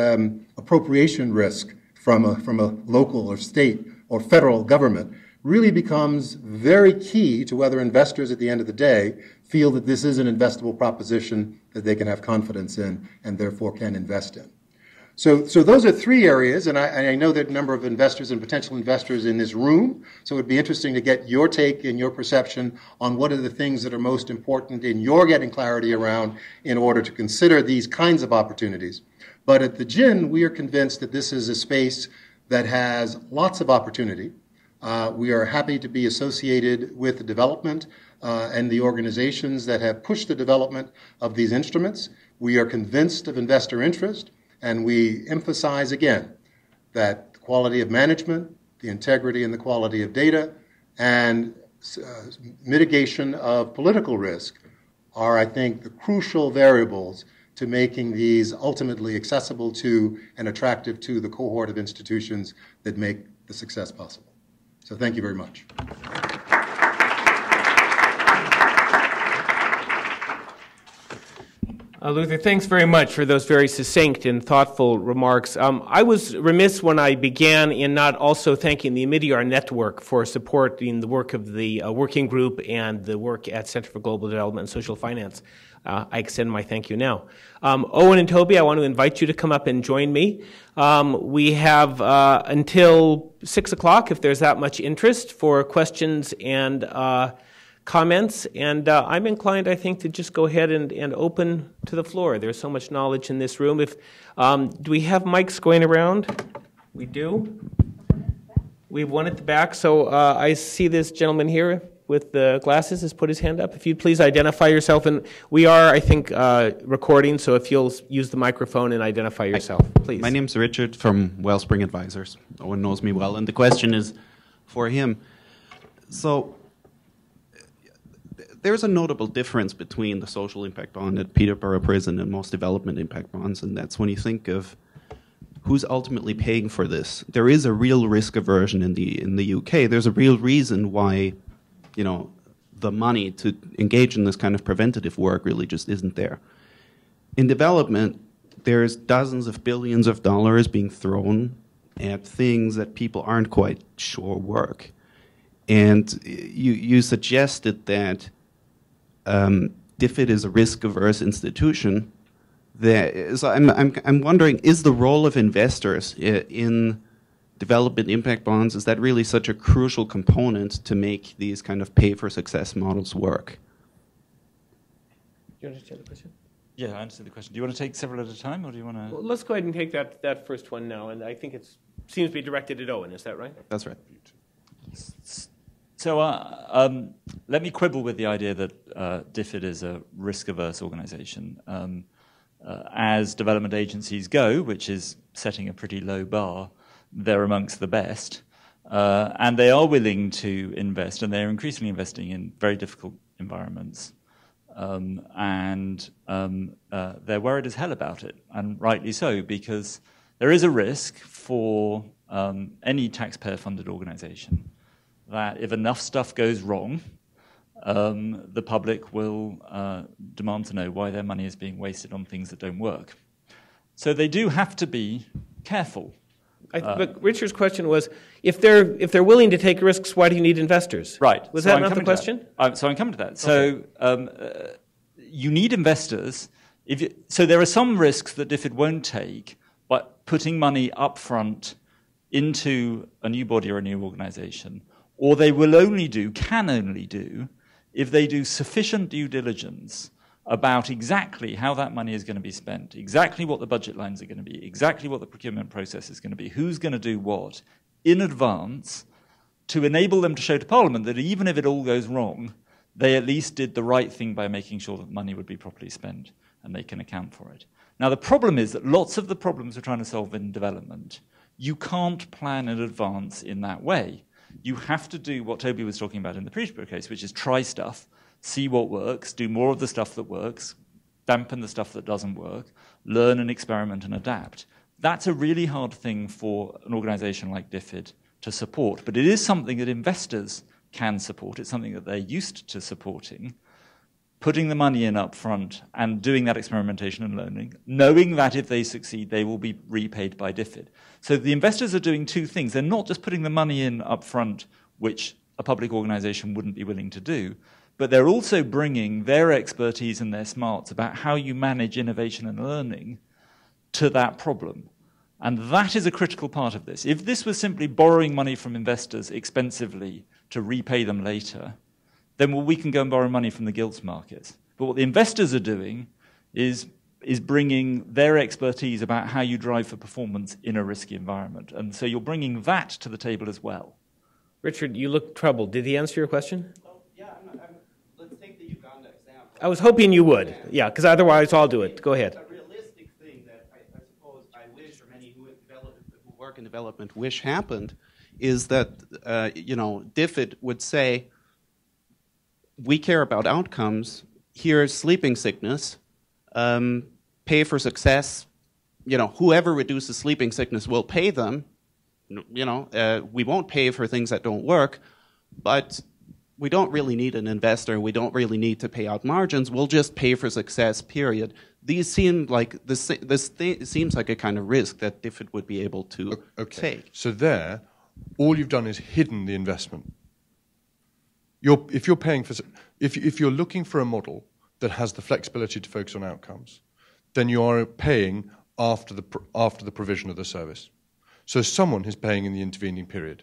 appropriation risk from a local or state or federal government really becomes very key to whether investors at the end of the day feel that this is an investable proposition that they can have confidence in and therefore can invest in. So those are 3 areas, and I know that a number of investors and potential investors in this room, so it would be interesting to get your take and your perception on what are the things that are most important in your getting clarity around in order to consider these kinds of opportunities. But at the GIN, we are convinced that this is a space that has lots of opportunity. We are happy to be associated with the development and the organizations that have pushed the development of these instruments. We are convinced of investor interest. And we emphasize again that the quality of management, the integrity and the quality of data, and mitigation of political risk are, I think, the crucial variables to making these ultimately accessible to and attractive to the cohort of institutions that make the success possible. So thank you very much.
Luther, thanks very much for those very succinct and thoughtful remarks. I was remiss when I began in not also thanking the Omidyar Network for supporting the work of the working group and the work at Center for Global Development and Social Finance. I extend my thank you now. Owen and Toby, I want to invite you to come up and join me. We have until 6 o'clock, if there's that much interest, for questions and comments, and I'm inclined, I think, to just go ahead and open to the floor. There's so much knowledge in this room. Do we have mics going around? We do? We have one at the back. So I see this gentleman here with the glasses has put his hand up. If you'd please identify yourself. And we are, I think, recording, so if you'll use the microphone and identify yourself, please.
My name's Richard from Wellspring Advisors. Owen knows me well. And the question is for him. So there's a notable difference between the social impact bond at Peterborough Prison and most development impact bonds, and that's when you think of who's ultimately paying for this. There is a real risk aversion in the UK. There's a real reason why, you know, the money to engage in this kind of preventative work really just isn't there. In development, there's dozens of billions of dollars being thrown at things that people aren't quite sure work. And you suggested that DFID is a risk-averse institution. So I'm wondering, is the role of investors in development impact bonds, is that really such a crucial component to make these kind of pay-for-success models work?
Do you understand the question?
Yeah, I understand the question. Do you want to take several at a time, or do you want to?
Well, let's go ahead and take that first one now, and I think it seems to be directed at Owen. Is that right?
That's right.
So let me quibble with the idea that DFID is a risk-averse organization. As development agencies go, which is setting a pretty low bar, they're amongst the best. And they are willing to invest, and they're increasingly investing in very difficult environments. And they're worried as hell about it, and rightly so, because there is a risk for any taxpayer-funded organization that if enough stuff goes wrong, the public will demand to know why their money is being wasted on things that don't work. So they do have to be careful.
But Richard's question was, if they're willing to take risks, why do you need investors?
Right.
Was
so
that
I'm
not the question?
So I'm coming to that.
Okay.
So you need investors. So there are some risks that DFID won't take, but putting money up front into a new body or a new organization, or they will can only do, if they do sufficient due diligence about exactly how that money is going to be spent, exactly what the budget lines are going to be, exactly what the procurement process is going to be, who's going to do what, in advance, to enable them to show to Parliament that even if it all goes wrong, they at least did the right thing by making sure that money would be properly spent and they can account for it. Now, the problem is that lots of the problems we're trying to solve in development, you can't plan in advance in that way. You have to do what Toby was talking about in the Peterborough case, which is try stuff, see what works, do more of the stuff that works, dampen the stuff that doesn't work, learn and experiment and adapt. That's a really hard thing for an organization like DFID to support, but it is something that investors can support. It's something that they're used to supporting, putting the money in up front and doing that experimentation and learning, knowing that if they succeed, they will be repaid by DFID. So the investors are doing two things. They're not just putting the money in up front, which a public organization wouldn't be willing to do, but they're also bringing their expertise and their smarts about how you manage innovation and learning to that problem. And that is a critical part of this. If this was simply borrowing money from investors expensively to repay them later, then we can go and borrow money from the gilts market. But what the investors are doing is bringing their expertise about how you drive for performance in a risky environment. And so you're bringing that to the table as well.
Richard, you look troubled. Did he answer your question?
Yeah, let's take the Uganda example.
I was hoping you would. Yeah, because otherwise I'll do it. Go ahead.
A realistic thing that I suppose I wish, or many who work in development wish happened, is that DFID would say, we care about outcomes. Here's sleeping sickness. Pay for success. Whoever reduces sleeping sickness will pay them. We won't pay for things that don't work, but we don't really need an investor. We don't really need to pay out margins. We'll just pay for success, period. These seem like this seems like a kind of risk that DFID would be able to take.
So there, all you've done is hidden the investment. If you're looking for a model that has the flexibility to focus on outcomes, then you are paying after the provision of the service. So someone is paying in the intervening period.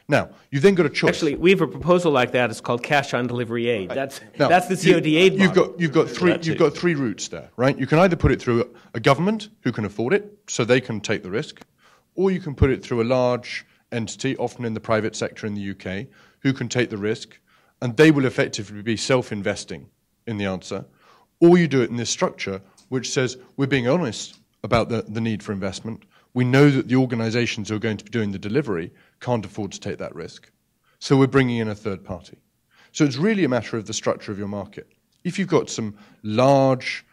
Now, you've then got a choice.
Actually, we have a proposal like that. It's called cash on delivery aid.
Right.
That's the COD aid model.
You've got three routes there, right? You can either put it through a government who can afford it, so they can take the risk, or you can put it through a large entity, often in the private sector in the UK, who can take the risk, and they will effectively be self-investing in the answer. Or you do it in this structure, which says we're being honest about the need for investment. We know that the organizations who are going to be doing the delivery can't afford to take that risk. So we're bringing in a third party. So it's really a matter of the structure of your market. If you've got some large,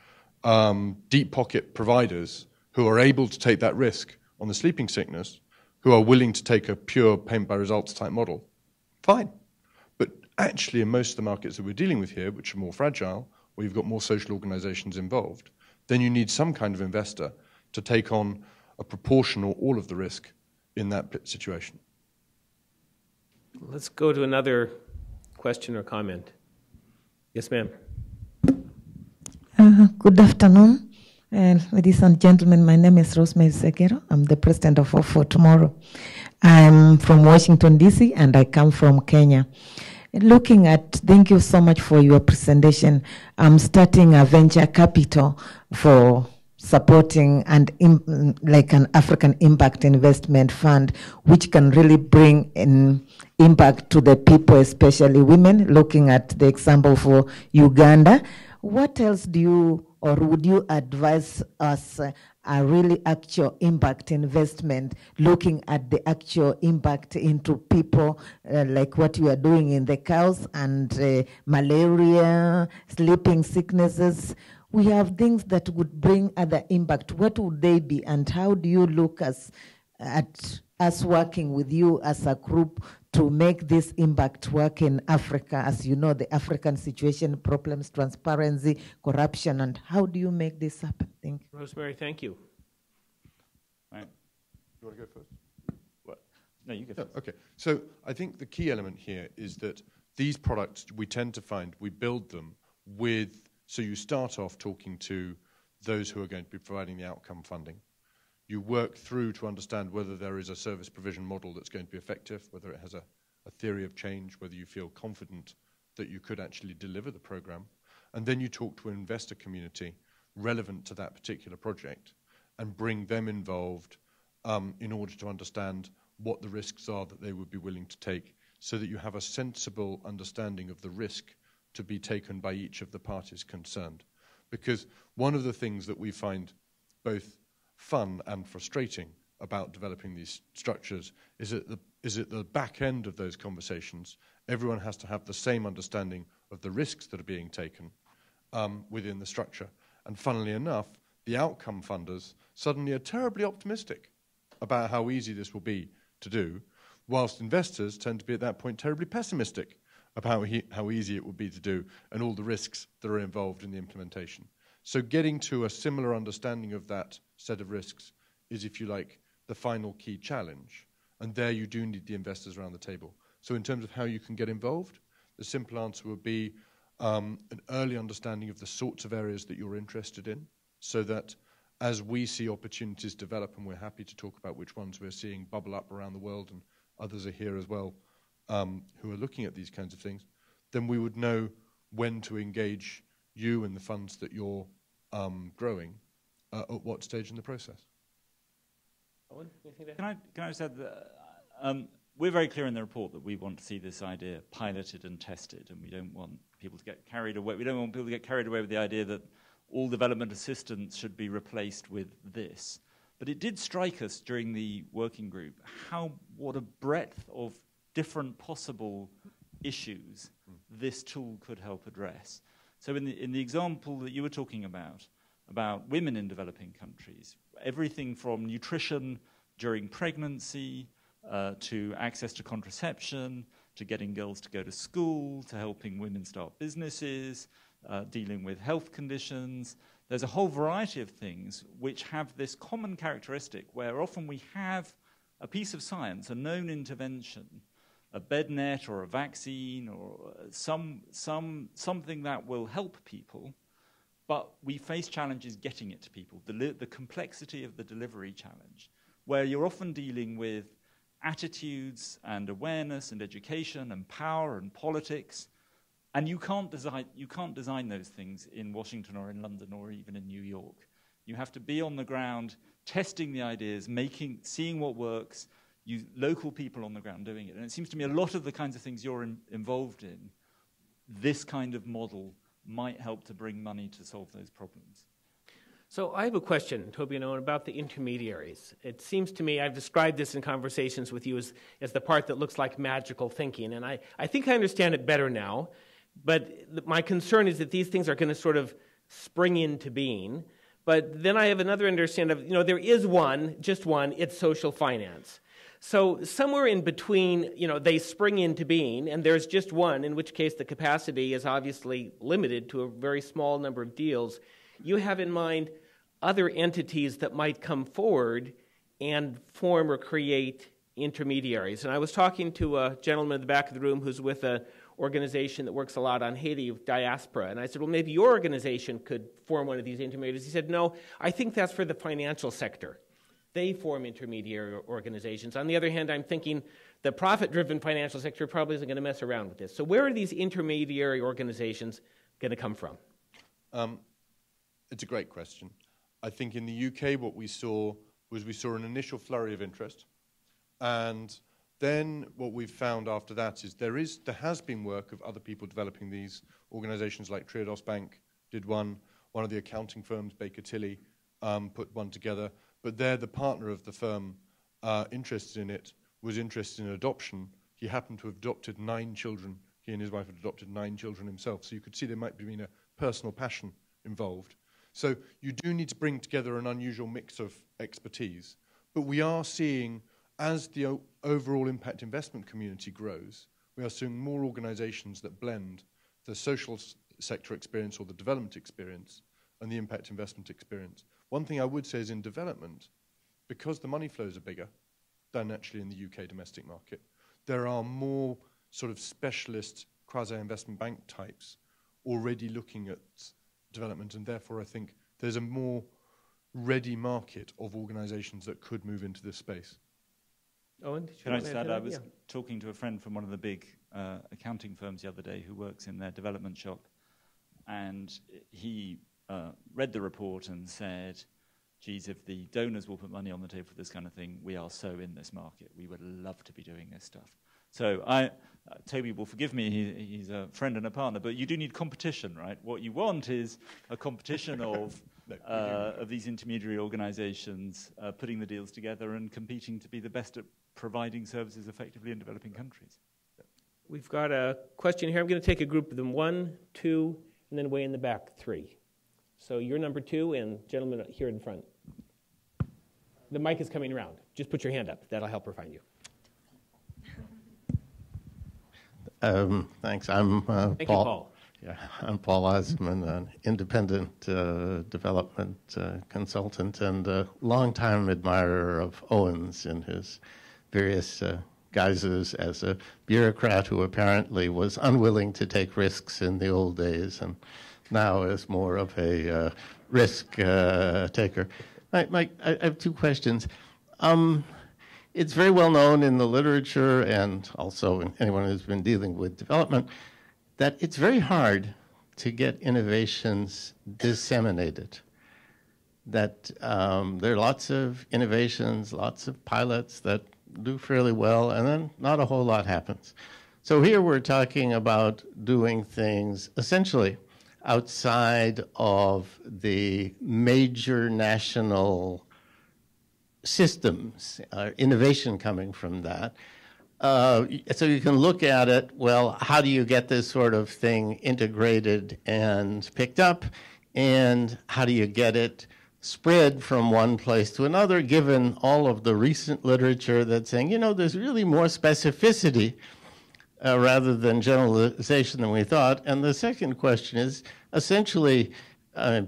deep pocket providers who are able to take that risk on the sleeping sickness, who are willing to take a pure payment by results type model, fine. But actually in most of the markets that we're dealing with here, which are more fragile, where you've got more social organizations involved, then you need some kind of investor to take on a proportion or all of the risk in that situation.
Let's go to another question or comment. Yes, ma'am.
Good afternoon, ladies and gentlemen. My name is Rosemary Segero. I'm the president of Hope for Tomorrow. I'm from Washington, D.C., and I come from Kenya. Thank you so much for your presentation. I'm starting a venture capital for supporting like an African impact investment fund, which can really bring an impact to the people, especially women, looking at the example for Uganda. What else do you, or would you advise us a really actual impact investment, looking at the actual impact into people, like what you are doing in the cows and malaria, sleeping sicknesses? We have things that would bring other impact. What would they be, and how do you look at us working with you as a group to make this impact work in Africa? As you know, the African situation, problems, transparency, corruption, and how do you make this happen? Thank you.
Rosemary, thank you.
Right. You want to go first?
What? No, you go first.
Okay. So I think the key element here is that these products, we tend to find, we build them with, so you start off talking to those who are going to be providing the outcome funding. You work through to understand whether there is a service provision model that's going to be effective, whether it has a theory of change, whether you feel confident that you could actually deliver the program. And then you talk to an investor community relevant to that particular project and bring them involved in order to understand what the risks are that they would be willing to take, so that you have a sensible understanding of the risk to be taken by each of the parties concerned. Because one of the things that we find both fun and frustrating about developing these structures is at the back end of those conversations, everyone has to have the same understanding of the risks that are being taken within the structure. And funnily enough, the outcome funders suddenly are terribly optimistic about how easy this will be to do, whilst investors tend to be at that point terribly pessimistic about how easy it will be to do and all the risks that are involved in the implementation. So getting to a similar understanding of that set of risks is, if you like, the final key challenge. And there you do need the investors around the table. So in terms of how you can get involved, the simple answer would be an early understanding of the sorts of areas that you're interested in, so that as we see opportunities develop, and we're happy to talk about which ones we're seeing bubble up around the world, and others are here as well, who are looking at these kinds of things, then we would know when to engage you and the funds that you're growing at what stage in the process.
Owen, anything to
Can I just add that we're very clear in the report that we want to see this idea piloted and tested, and we don't want people to get carried away. We don't want people to get carried away with the idea that all development assistance should be replaced with this. But it did strike us during the working group what a breadth of different possible issues this tool could help address. So in the example that you were talking about women in developing countries, everything from nutrition during pregnancy to access to contraception, to getting girls to go to school, to helping women start businesses, dealing with health conditions. There's a whole variety of things which have this common characteristic where often we have a piece of science, a known intervention, a bed net or a vaccine or something that will help people, but we face challenges getting it to people, the complexity of the delivery challenge, where you're often dealing with attitudes and awareness and education and power and politics, and you can't design those things in Washington or in London or even in New York. You have to be on the ground testing the ideas, seeing what works, local people on the ground doing it. And it seems to me a lot of the kinds of things you're involved in, this kind of model might help to bring money to solve those problems.
So I have a question, Toby and Owen, about the intermediaries. It seems to me, I've described this in conversations with you as the part that looks like magical thinking, and I think I understand it better now, but my concern is that these things are going to sort of spring into being. But then I have another understanding of, there is one, just one, it's social finance. So somewhere in between, they spring into being, and there's just one, in which case the capacity is obviously limited to a very small number of deals. You have in mind other entities that might come forward and form or create intermediaries. And I was talking to a gentleman in the back of the room who's with an organization that works a lot on Haiti with diaspora. And I said, well, maybe your organization could form one of these intermediaries. He said, no, I think that's for the financial sector. They form intermediary organizations. On the other hand, I'm thinking the profit-driven financial sector probably isn't going to mess around with this. So where are these intermediary organizations going to come from?
It's a great question. I think in the UK what we saw was an initial flurry of interest. And then what we've found after that is there has been work of other people developing these organizations, like Triodos Bank did one of the accounting firms, Baker Tilly, put one together. But there the partner of the firm interested in it was interested in adoption. He happened to have adopted 9 children. He and his wife had adopted 9 children himself. So you could see there might have been a personal passion involved. So you do need to bring together an unusual mix of expertise. But we are seeing, as the overall impact investment community grows, we are seeing more organizations that blend the social sector experience or the development experience and the impact investment experience. One thing I would say is in development, because the money flows are bigger than actually in the UK domestic market, there are more sort of specialist quasi-investment bank types already looking at development, and therefore I think there's a more ready market of organizations that could move into this space.
Owen,
can I just add, I was talking to a friend from one of the big accounting firms the other day who works in their development shop, and he read the report and said, geez, if the donors will put money on the table for this kind of thing, we are so in this market. We would love to be doing this stuff. So Toby will forgive me, he's a friend and a partner, but you do need competition, right? What you want is a competition of these intermediary organizations putting the deals together and competing to be the best at providing services effectively in developing countries.
We've got a question here. I'm going to take a group of them, 1, 2, and then way in the back, 3. So you're number 2, and gentleman here in front. The mic is coming around. Just put your hand up. That'll help her find you.
Thanks. I'm
Thank you, Paul.
Yeah, I'm Paul Osman, an independent development consultant and a longtime admirer of Owen's in his various guises as a bureaucrat who apparently was unwilling to take risks in the old days and now is more of a risk taker. I have 2 questions. It's very well known in the literature and also in anyone who's been dealing with development that it's very hard to get innovations disseminated. That there are lots of innovations, lots of pilots that do fairly well, and then not a whole lot happens. So here we're talking about doing things essentially outside of the major national systems, innovation coming from that. So you can look at it, well, how do you get this sort of thing integrated and picked up, and how do you get it spread from one place to another, given all of the recent literature that's saying, there's really more specificity rather than generalization than we thought. And the second question is, essentially,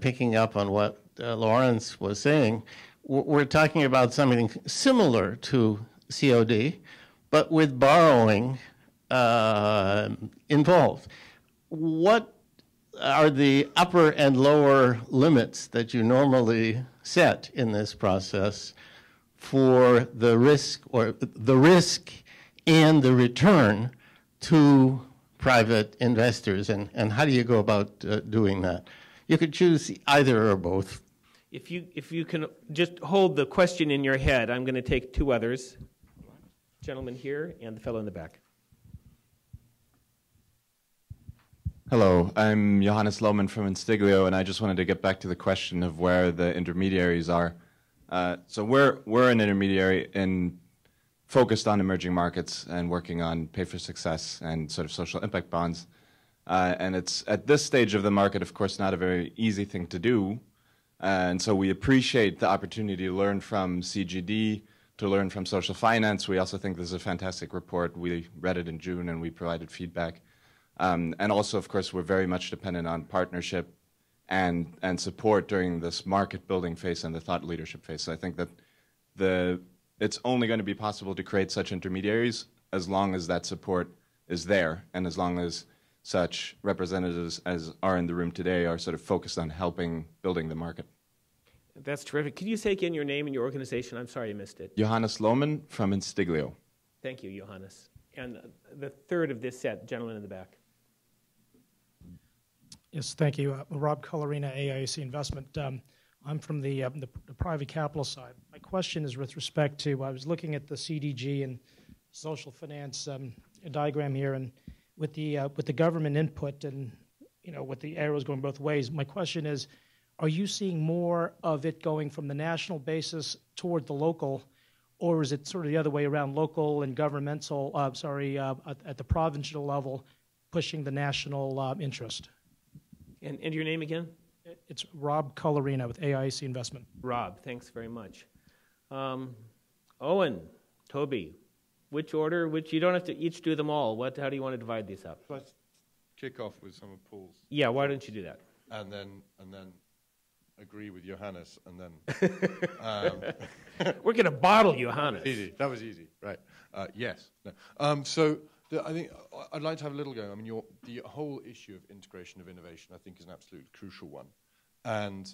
picking up on what Lawrence was saying, we're talking about something similar to COD, but with borrowing involved. What are the upper and lower limits that you normally set in this process for the risk and the return to private investors, and how do you go about doing that? You could choose either or both.
If you can just hold the question in your head, I'm going to take 2 others. gentleman here and the fellow in the back.
Hello, I'm Johannes Lohmann from Instiglio, and I just wanted to get back to the question of where the intermediaries are. So we're an intermediary focused on emerging markets and working on pay for success and sort of social impact bonds. And it's at this stage of the market, of course, not a very easy thing to do. And so we appreciate the opportunity to learn from CGD, to learn from social finance. We also think this is a fantastic report. We read it in June and we provided feedback. And also, of course, we're very much dependent on partnership and support during this market building phase and the thought leadership phase. So I think that it's only going to be possible to create such intermediaries as long as that support is there and as long as such representatives as are in the room today are sort of focused on helping building the market.
That's terrific. Could you say again your name and your organization? I'm sorry I missed it.
Johannes Lohmann from Instiglio.
Thank you, Johannes. And the third of this set, gentleman in the back.
Yes, thank you. Rob Colorina, AIC Investment. I'm from the private capital side. My question is with respect to, I was looking at the CDG and social finance diagram here, and with the government input and with the arrows going both ways, my question is, are you seeing more of it going from the national basis toward the local, or is it sort of the other way around, local and governmental, at the provincial level, pushing the national interest?
And your name again?
It's Rob Colorina with AIC Investment.
Rob, thanks very much. Owen, Toby, which order? You don't have to each do them all. How do you want to divide these up?
Let's kick off with some of Paul's.
Yeah, why don't you do that?
And then agree with Johannes, and then
we're going to bottle Johannes.
Easy. That was easy, right? Yes. No. So I think I'd like to have a little go. I mean, the whole issue of integration of innovation, I think, is an absolutely crucial one. And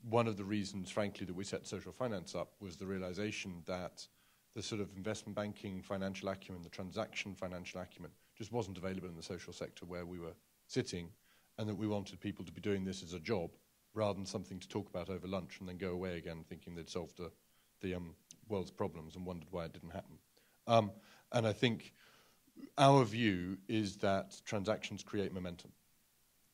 one of the reasons, frankly, that we set social finance up was the realization that the sort of investment banking financial acumen, the transaction financial acumen, just wasn't available in the social sector where we were sitting, and that we wanted people to be doing this as a job rather than something to talk about over lunch and then go away again thinking they'd solved the world's problems and wondered why it didn't happen. And I think our view is that transactions create momentum.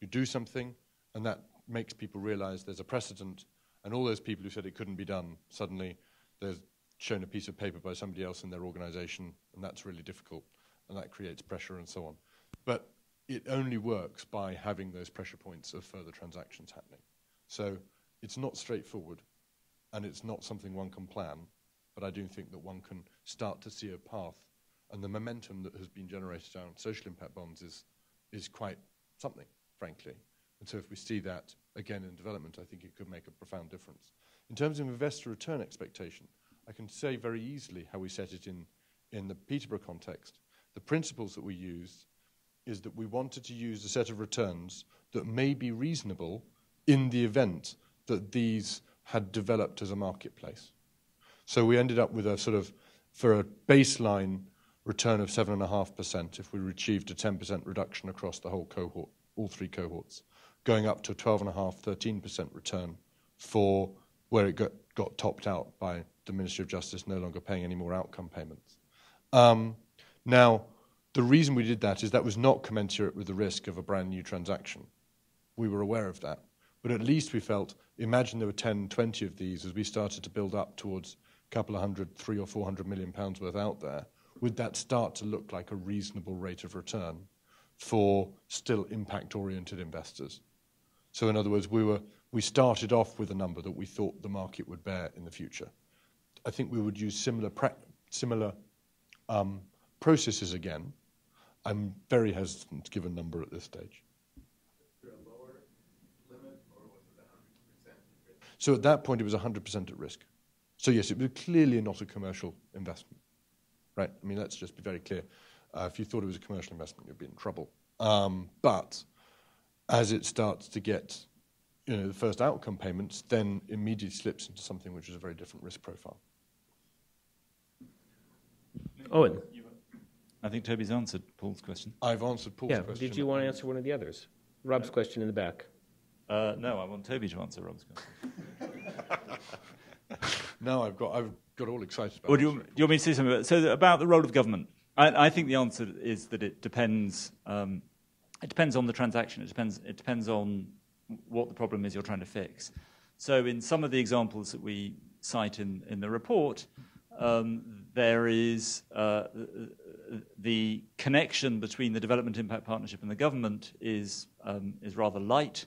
You do something, and that makes people realize there's a precedent, and all those people who said it couldn't be done, suddenly they're shown a piece of paper by somebody else in their organization, and that's really difficult, and that creates pressure and so on. But it only works by having those pressure points of further transactions happening. So it's not straightforward, and it's not something one can plan, but I do think that one can start to see a path. And the momentum that has been generated around social impact bonds is quite something, frankly. And so if we see that again in development, I think it could make a profound difference. In terms of investor return expectation, I can say very easily how we set it in the Peterborough context. The principles that we used is that we wanted to use a set of returns that may be reasonable in the event that these had developed as a marketplace. So we ended up with a sort of, for a baseline return of 7.5% if we achieved a 10% reduction across the whole cohort, all three cohorts, going up to a 12.5%, 13% return for where it got topped out by the Ministry of Justice no longer paying any more outcome payments. Now, the reason we did that is that was not commensurate with the risk of a brand new transaction. We were aware of that. But at least we felt, imagine there were 10, 20 of these as we started to build up towards a couple of hundred, 300 or 400 million pounds worth out there. Would that start to look like a reasonable rate of return for still impact-oriented investors? So in other words, we started off with a number that we thought the market would bear in the future. I think we would use similar processes again. I'm very hesitant to give a number at this stage.
Is there a lower limit, or was it 100% at risk?
So at that point, it was 100% at risk. So yes, it was clearly not a commercial investment. Right? I mean, let's just be very clear. If you thought it was a commercial investment, you'd be in trouble. But as it starts to get, the first outcome payments, then immediately slips into something which is a very different risk profile.
Owen.
I think Toby's answered Paul's question.
I've answered Paul's question.
Did you want to answer one of the others? Rob's question in the back.
No, I want Toby to answer Rob's question.
No,
got all excited about
Well, do you want me to say something about the role of government? I think the answer is that it depends. It depends on the transaction. It depends on what the problem is you're trying to fix. So in some of the examples that we cite in the report, there is the connection between the Development Impact Partnership and the government is rather light.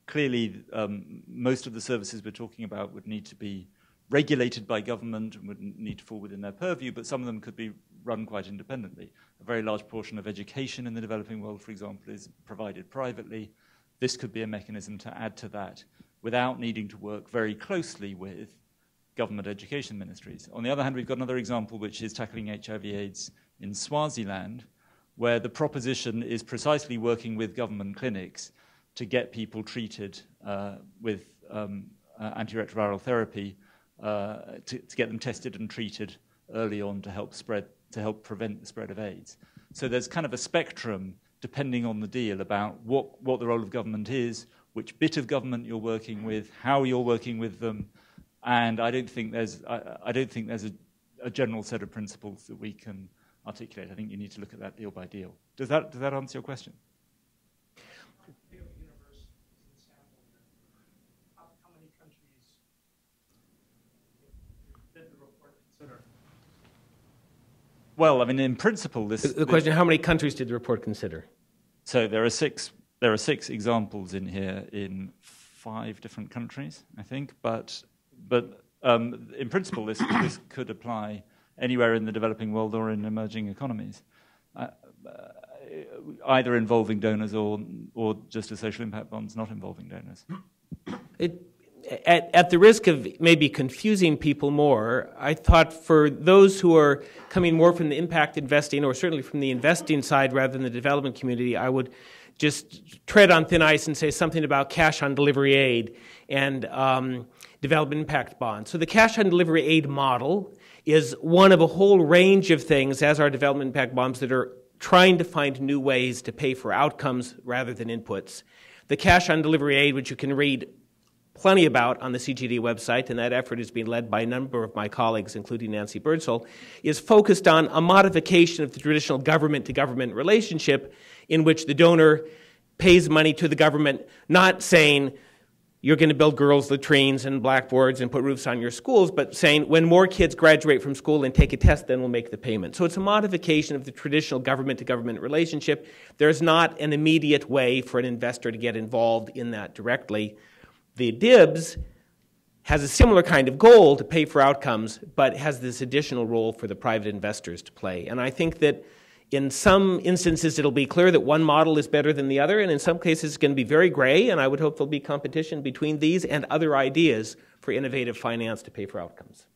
Clearly, most of the services we're talking about would need to be regulated by government and would need to fall within their purview, but some of them could be run quite independently. A very large portion of education in the developing world, for example, is provided privately. This could be a mechanism to add to that without needing to work very closely with government education ministries. On the other hand, we've got another example, which is tackling HIV/AIDS in Swaziland, where the proposition is precisely working with government clinics to get people treated with antiretroviral therapy, to get them tested and treated early on to help prevent the spread of AIDS. So there's kind of a spectrum, depending on the deal, about what the role of government is, which bit of government you're working with, how you're working with them, and I don't think there's a general set of principles that we can articulate. I think you need to look at that deal by deal. Does that answer your question? Well, I mean, in principle,
the question: how many countries did the report consider?
So there are six examples in here in 5 different countries, I think. But in principle, this could apply anywhere in the developing world or in emerging economies, either involving donors or just as social impact bonds not involving donors.
At the risk of maybe confusing people more, I thought for those who are coming more from the impact investing, or certainly from the investing side rather than the development community, I would just tread on thin ice and say something about cash on delivery aid and development impact bonds. So the cash on delivery aid model is one of a whole range of things, as are development impact bonds, that are trying to find new ways to pay for outcomes rather than inputs. The cash on delivery aid, which you can read plenty about on the CGD website, and that effort is being led by a number of my colleagues, including Nancy Birdsall, is focused on a modification of the traditional government-to-government relationship in which the donor pays money to the government, not saying you're going to build girls' latrines and blackboards and put roofs on your schools, but saying when more kids graduate from school and take a test, then we'll make the payment. So it's a modification of the traditional government-to-government relationship. There's not an immediate way for an investor to get involved in that directly. The DIBS has a similar kind of goal to pay for outcomes, but has this additional role for the private investors to play. And I think that in some instances it'll be clear that one model is better than the other, and in some cases it's going to be very gray, and I would hope there'll be competition between these and other ideas for innovative finance to pay for outcomes.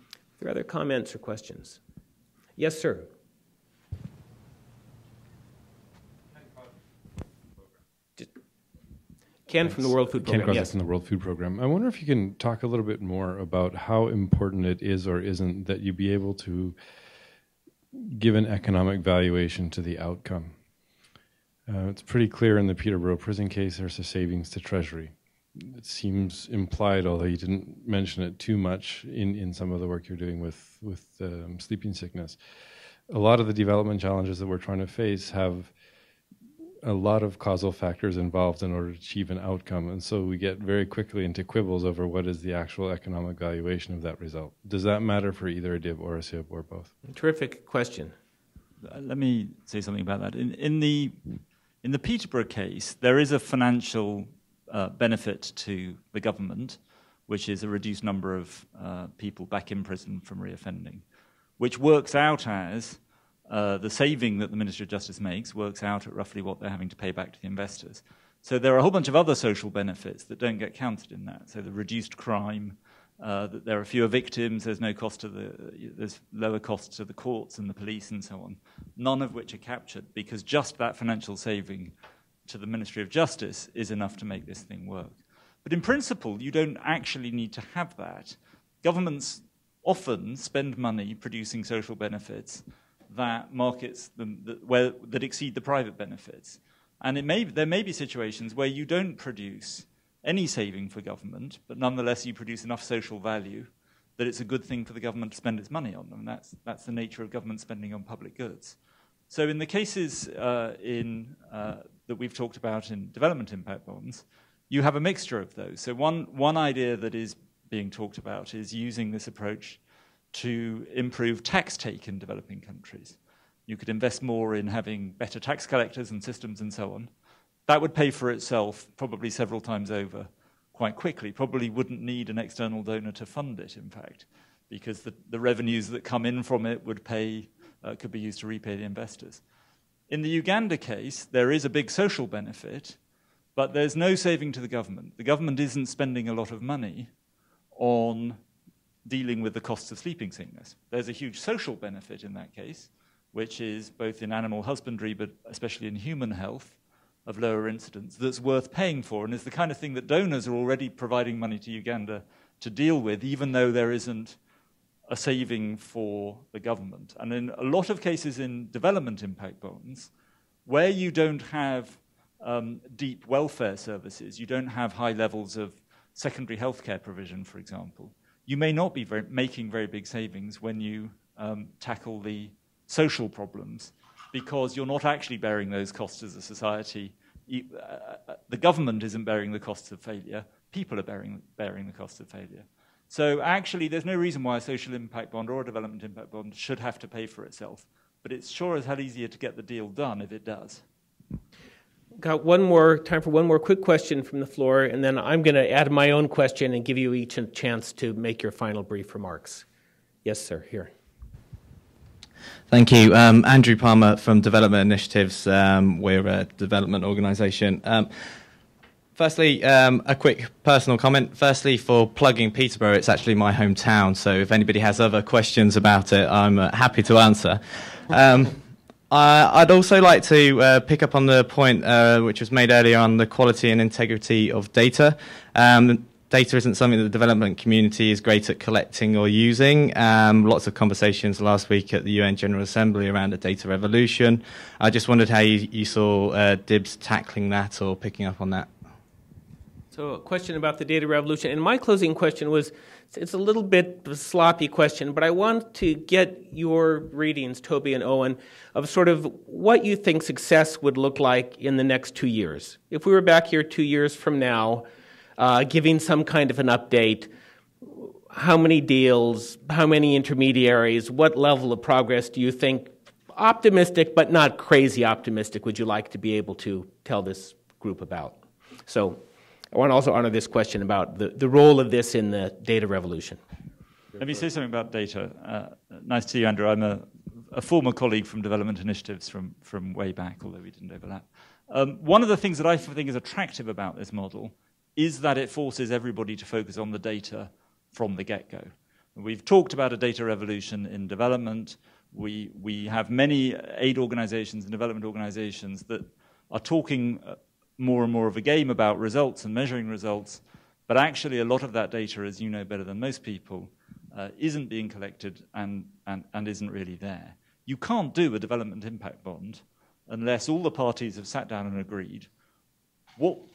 Are there other comments or questions? Yes, sir. Ken from the World Food Program.
Yes, from the World Food Program. I wonder if you can talk a little bit more about how important it is or isn't that you be able to give an economic valuation to the outcome. It's pretty clear in the Peterborough prison case there's a savings to Treasury. It seems implied, although you didn't mention it too much in some of the work you're doing with sleeping sickness. A lot of the development challenges that we're trying to face have a lot of causal factors involved in order to achieve an outcome, and so we get very quickly into quibbles over what is the actual economic valuation of that result. Does that matter for either a DIB or a SIB or both?
Terrific question.
Let me say something about that. In the Peterborough case, there is a financial benefit to the government, which is a reduced number of people back in prison from reoffending, which works out as the saving that the Ministry of Justice makes works out at roughly what they're having to pay back to the investors. So there are a whole bunch of other social benefits that don't get counted in that. So the reduced crime, that there are fewer victims, there's lower costs to the courts and the police and so on, none of which are captured because just that financial saving to the Ministry of Justice is enough to make this thing work. But in principle, you don't actually need to have that. Governments often spend money producing social benefits that that exceed the private benefits. And there may be situations where you don't produce any saving for government, but nonetheless you produce enough social value that it's a good thing for the government to spend its money on them. That's the nature of government spending on public goods. So in the cases that we've talked about in development impact bonds, you have a mixture of those. So one idea that is being talked about is using this approach to improve tax take in developing countries. You could invest more in having better tax collectors and systems and so on. That would pay for itself probably several times over quite quickly. Probably wouldn't need an external donor to fund it, in fact, because the revenues that come in from it would could be used to repay the investors. In the Uganda case, there is a big social benefit, but there's no saving to the government. The government isn't spending a lot of money on dealing with the costs of sleeping sickness. There's a huge social benefit in that case, which is both in animal husbandry, but especially in human health, of lower incidence, that's worth paying for, and is the kind of thing that donors are already providing money to Uganda to deal with, even though there isn't a saving for the government. And in a lot of cases in development impact bonds, where you don't have deep welfare services, you don't have high levels of secondary healthcare provision, for example, you may not be making very big savings when you tackle the social problems, because you're not actually bearing those costs as a society. The government isn't bearing the costs of failure. People are bearing the costs of failure. So actually, there's no reason why a social impact bond or a development impact bond should have to pay for itself. But it's sure as hell easier to get the deal done if it does.
Got time for one more quick question from the floor, and then I'm going to add my own question and give you each a chance to make your final brief remarks. Yes, sir, here.
Thank you. Andrew Palmer from Development Initiatives. We're a development organisation. Firstly, a quick personal comment. Firstly, for plugging Peterborough, it's actually my hometown, so if anybody has other questions about it, I'm happy to answer. I'd also like to pick up on the point which was made earlier on the quality and integrity of data. Data isn't something that the development community is great at collecting or using. Lots of conversations last week at the UN General Assembly around a data revolution. I just wondered how you saw DIBS tackling that or picking up on that.
So a question about the data revolution. And my closing question was, it's a little bit of a sloppy question, but I want to get your readings, Toby and Owen, of sort of what you think success would look like in the next 2 years. If we were back here 2 years from now, giving some kind of an update, how many deals, how many intermediaries, what level of progress do you think, optimistic but not crazy optimistic, would you like to be able to tell this group about? So I want to also honor this question about the role of this in the data revolution.
Let me say something about data. Nice to see you, Andrew. I'm a former colleague from Development Initiatives from way back, although we didn't overlap. One of the things that I think is attractive about this model is that it forces everybody to focus on the data from the get-go. We've talked about a data revolution in development. We have many aid organizations and development organizations that are talking more and more of a game about results and measuring results, but actually a lot of that data, as you know better than most people, isn't being collected and isn't really there. You can't do a development impact bond unless all the parties have sat down and agreed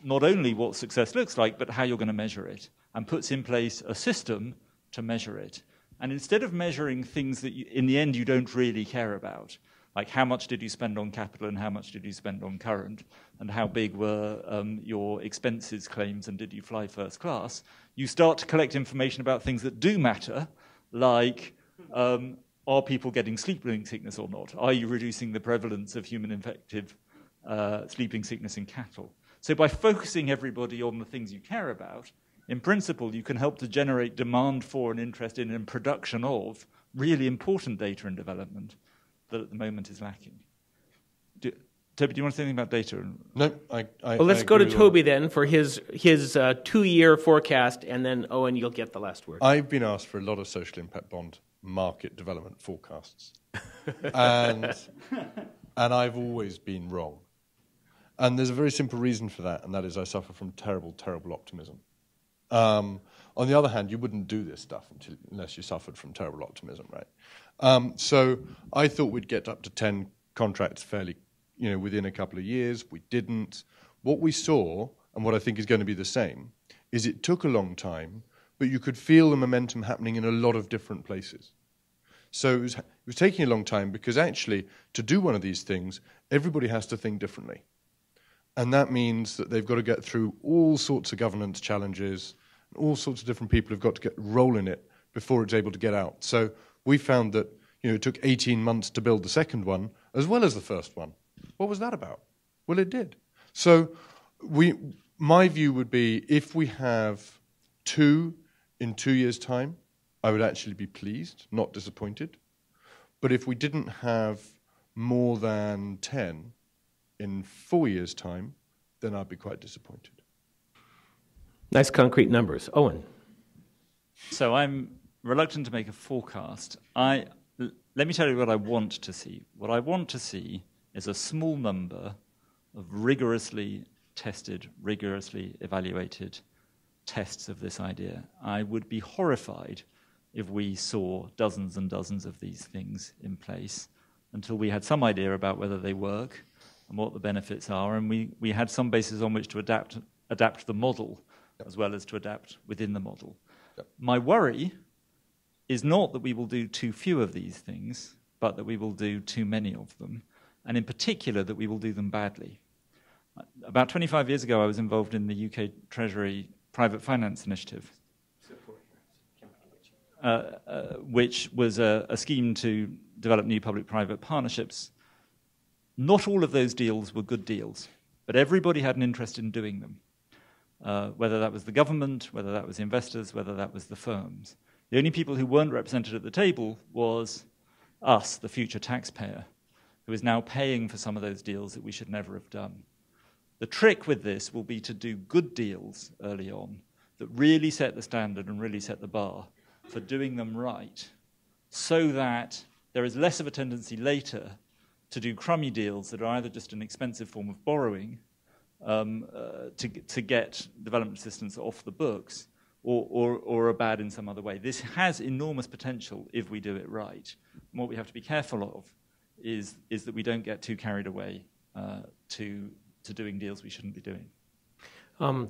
not only what success looks like, but how you're going to measure it, and puts in place a system to measure it. And instead of measuring things that in the end you don't really care about, like how much did you spend on capital and how much did you spend on current, and how big were your expenses claims and did you fly first class, you start to collect information about things that do matter, like are people getting sleeping sickness or not? Are you reducing the prevalence of human infective sleeping sickness in cattle? So by focusing everybody on the things you care about, in principle, you can help to generate demand for and interest in and production of really important data in development that at the moment is lacking. Toby, do you want to say anything about data?
No,
well, let's go to Toby then for his 2-year forecast, and then, Owen, you'll get the last word.
I've been asked for a lot of social impact bond market development forecasts. and I've always been wrong. And there's a very simple reason for that, and that is I suffer from terrible, terrible optimism. On the other hand, you wouldn't do this stuff unless you suffered from terrible optimism, right? So I thought we'd get up to 10 contracts fairly, within a couple of years. We didn't. What we saw, and what I think is going to be the same, is it took a long time but you could feel the momentum happening in a lot of different places. So it was taking a long time because actually to do one of these things, everybody has to think differently. And that means that they've got to get through all sorts of governance challenges, all sorts of different people have got to get role in it before it's able to get out. So we found that it took 18 months to build the second one as well as the first one. What was that about? Well, it did. So my view would be if we have 2 in 2 years' time, I would actually be pleased, not disappointed. But if we didn't have more than 10 in 4 years' time, then I'd be quite disappointed.
Nice concrete numbers. Owen.
So I'm reluctant to make a forecast. Let me tell you what I want to see. What I want to see is a small number of rigorously tested, rigorously evaluated tests of this idea. I would be horrified if we saw dozens and dozens of these things in place until we had some idea about whether they work and what the benefits are, and we had some basis on which to adapt the model as well as to adapt within the model. My worry is not that we will do too few of these things, but that we will do too many of them, and in particular that we will do them badly. About 25 years ago, I was involved in the UK Treasury Private Finance Initiative, which was a scheme to develop new public-private partnerships. Not all of those deals were good deals, but everybody had an interest in doing them, whether that was the government, whether that was investors, whether that was the firms. The only people who weren't represented at the table was us, the future taxpayer, who is now paying for some of those deals that we should never have done. The trick with this will be to do good deals early on that really set the standard and really set the bar for doing them right, so that there is less of a tendency later to do crummy deals that are either just an expensive form of borrowing to get development assistance off the books, or are bad in some other way. This has enormous potential if we do it right. And what we have to be careful of is that we don't get too carried away to doing deals we shouldn't be doing.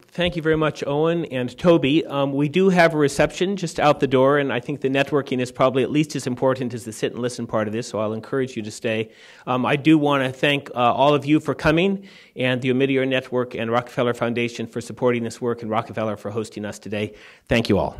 Thank you very much, Owen and Toby. We do have a reception just out the door, and I think the networking is probably at least as important as the sit and listen part of this, so I'll encourage you to stay. I do want to thank all of you for coming, and the Omidyar Network and Rockefeller Foundation for supporting this work, and Rockefeller for hosting us today. Thank you all.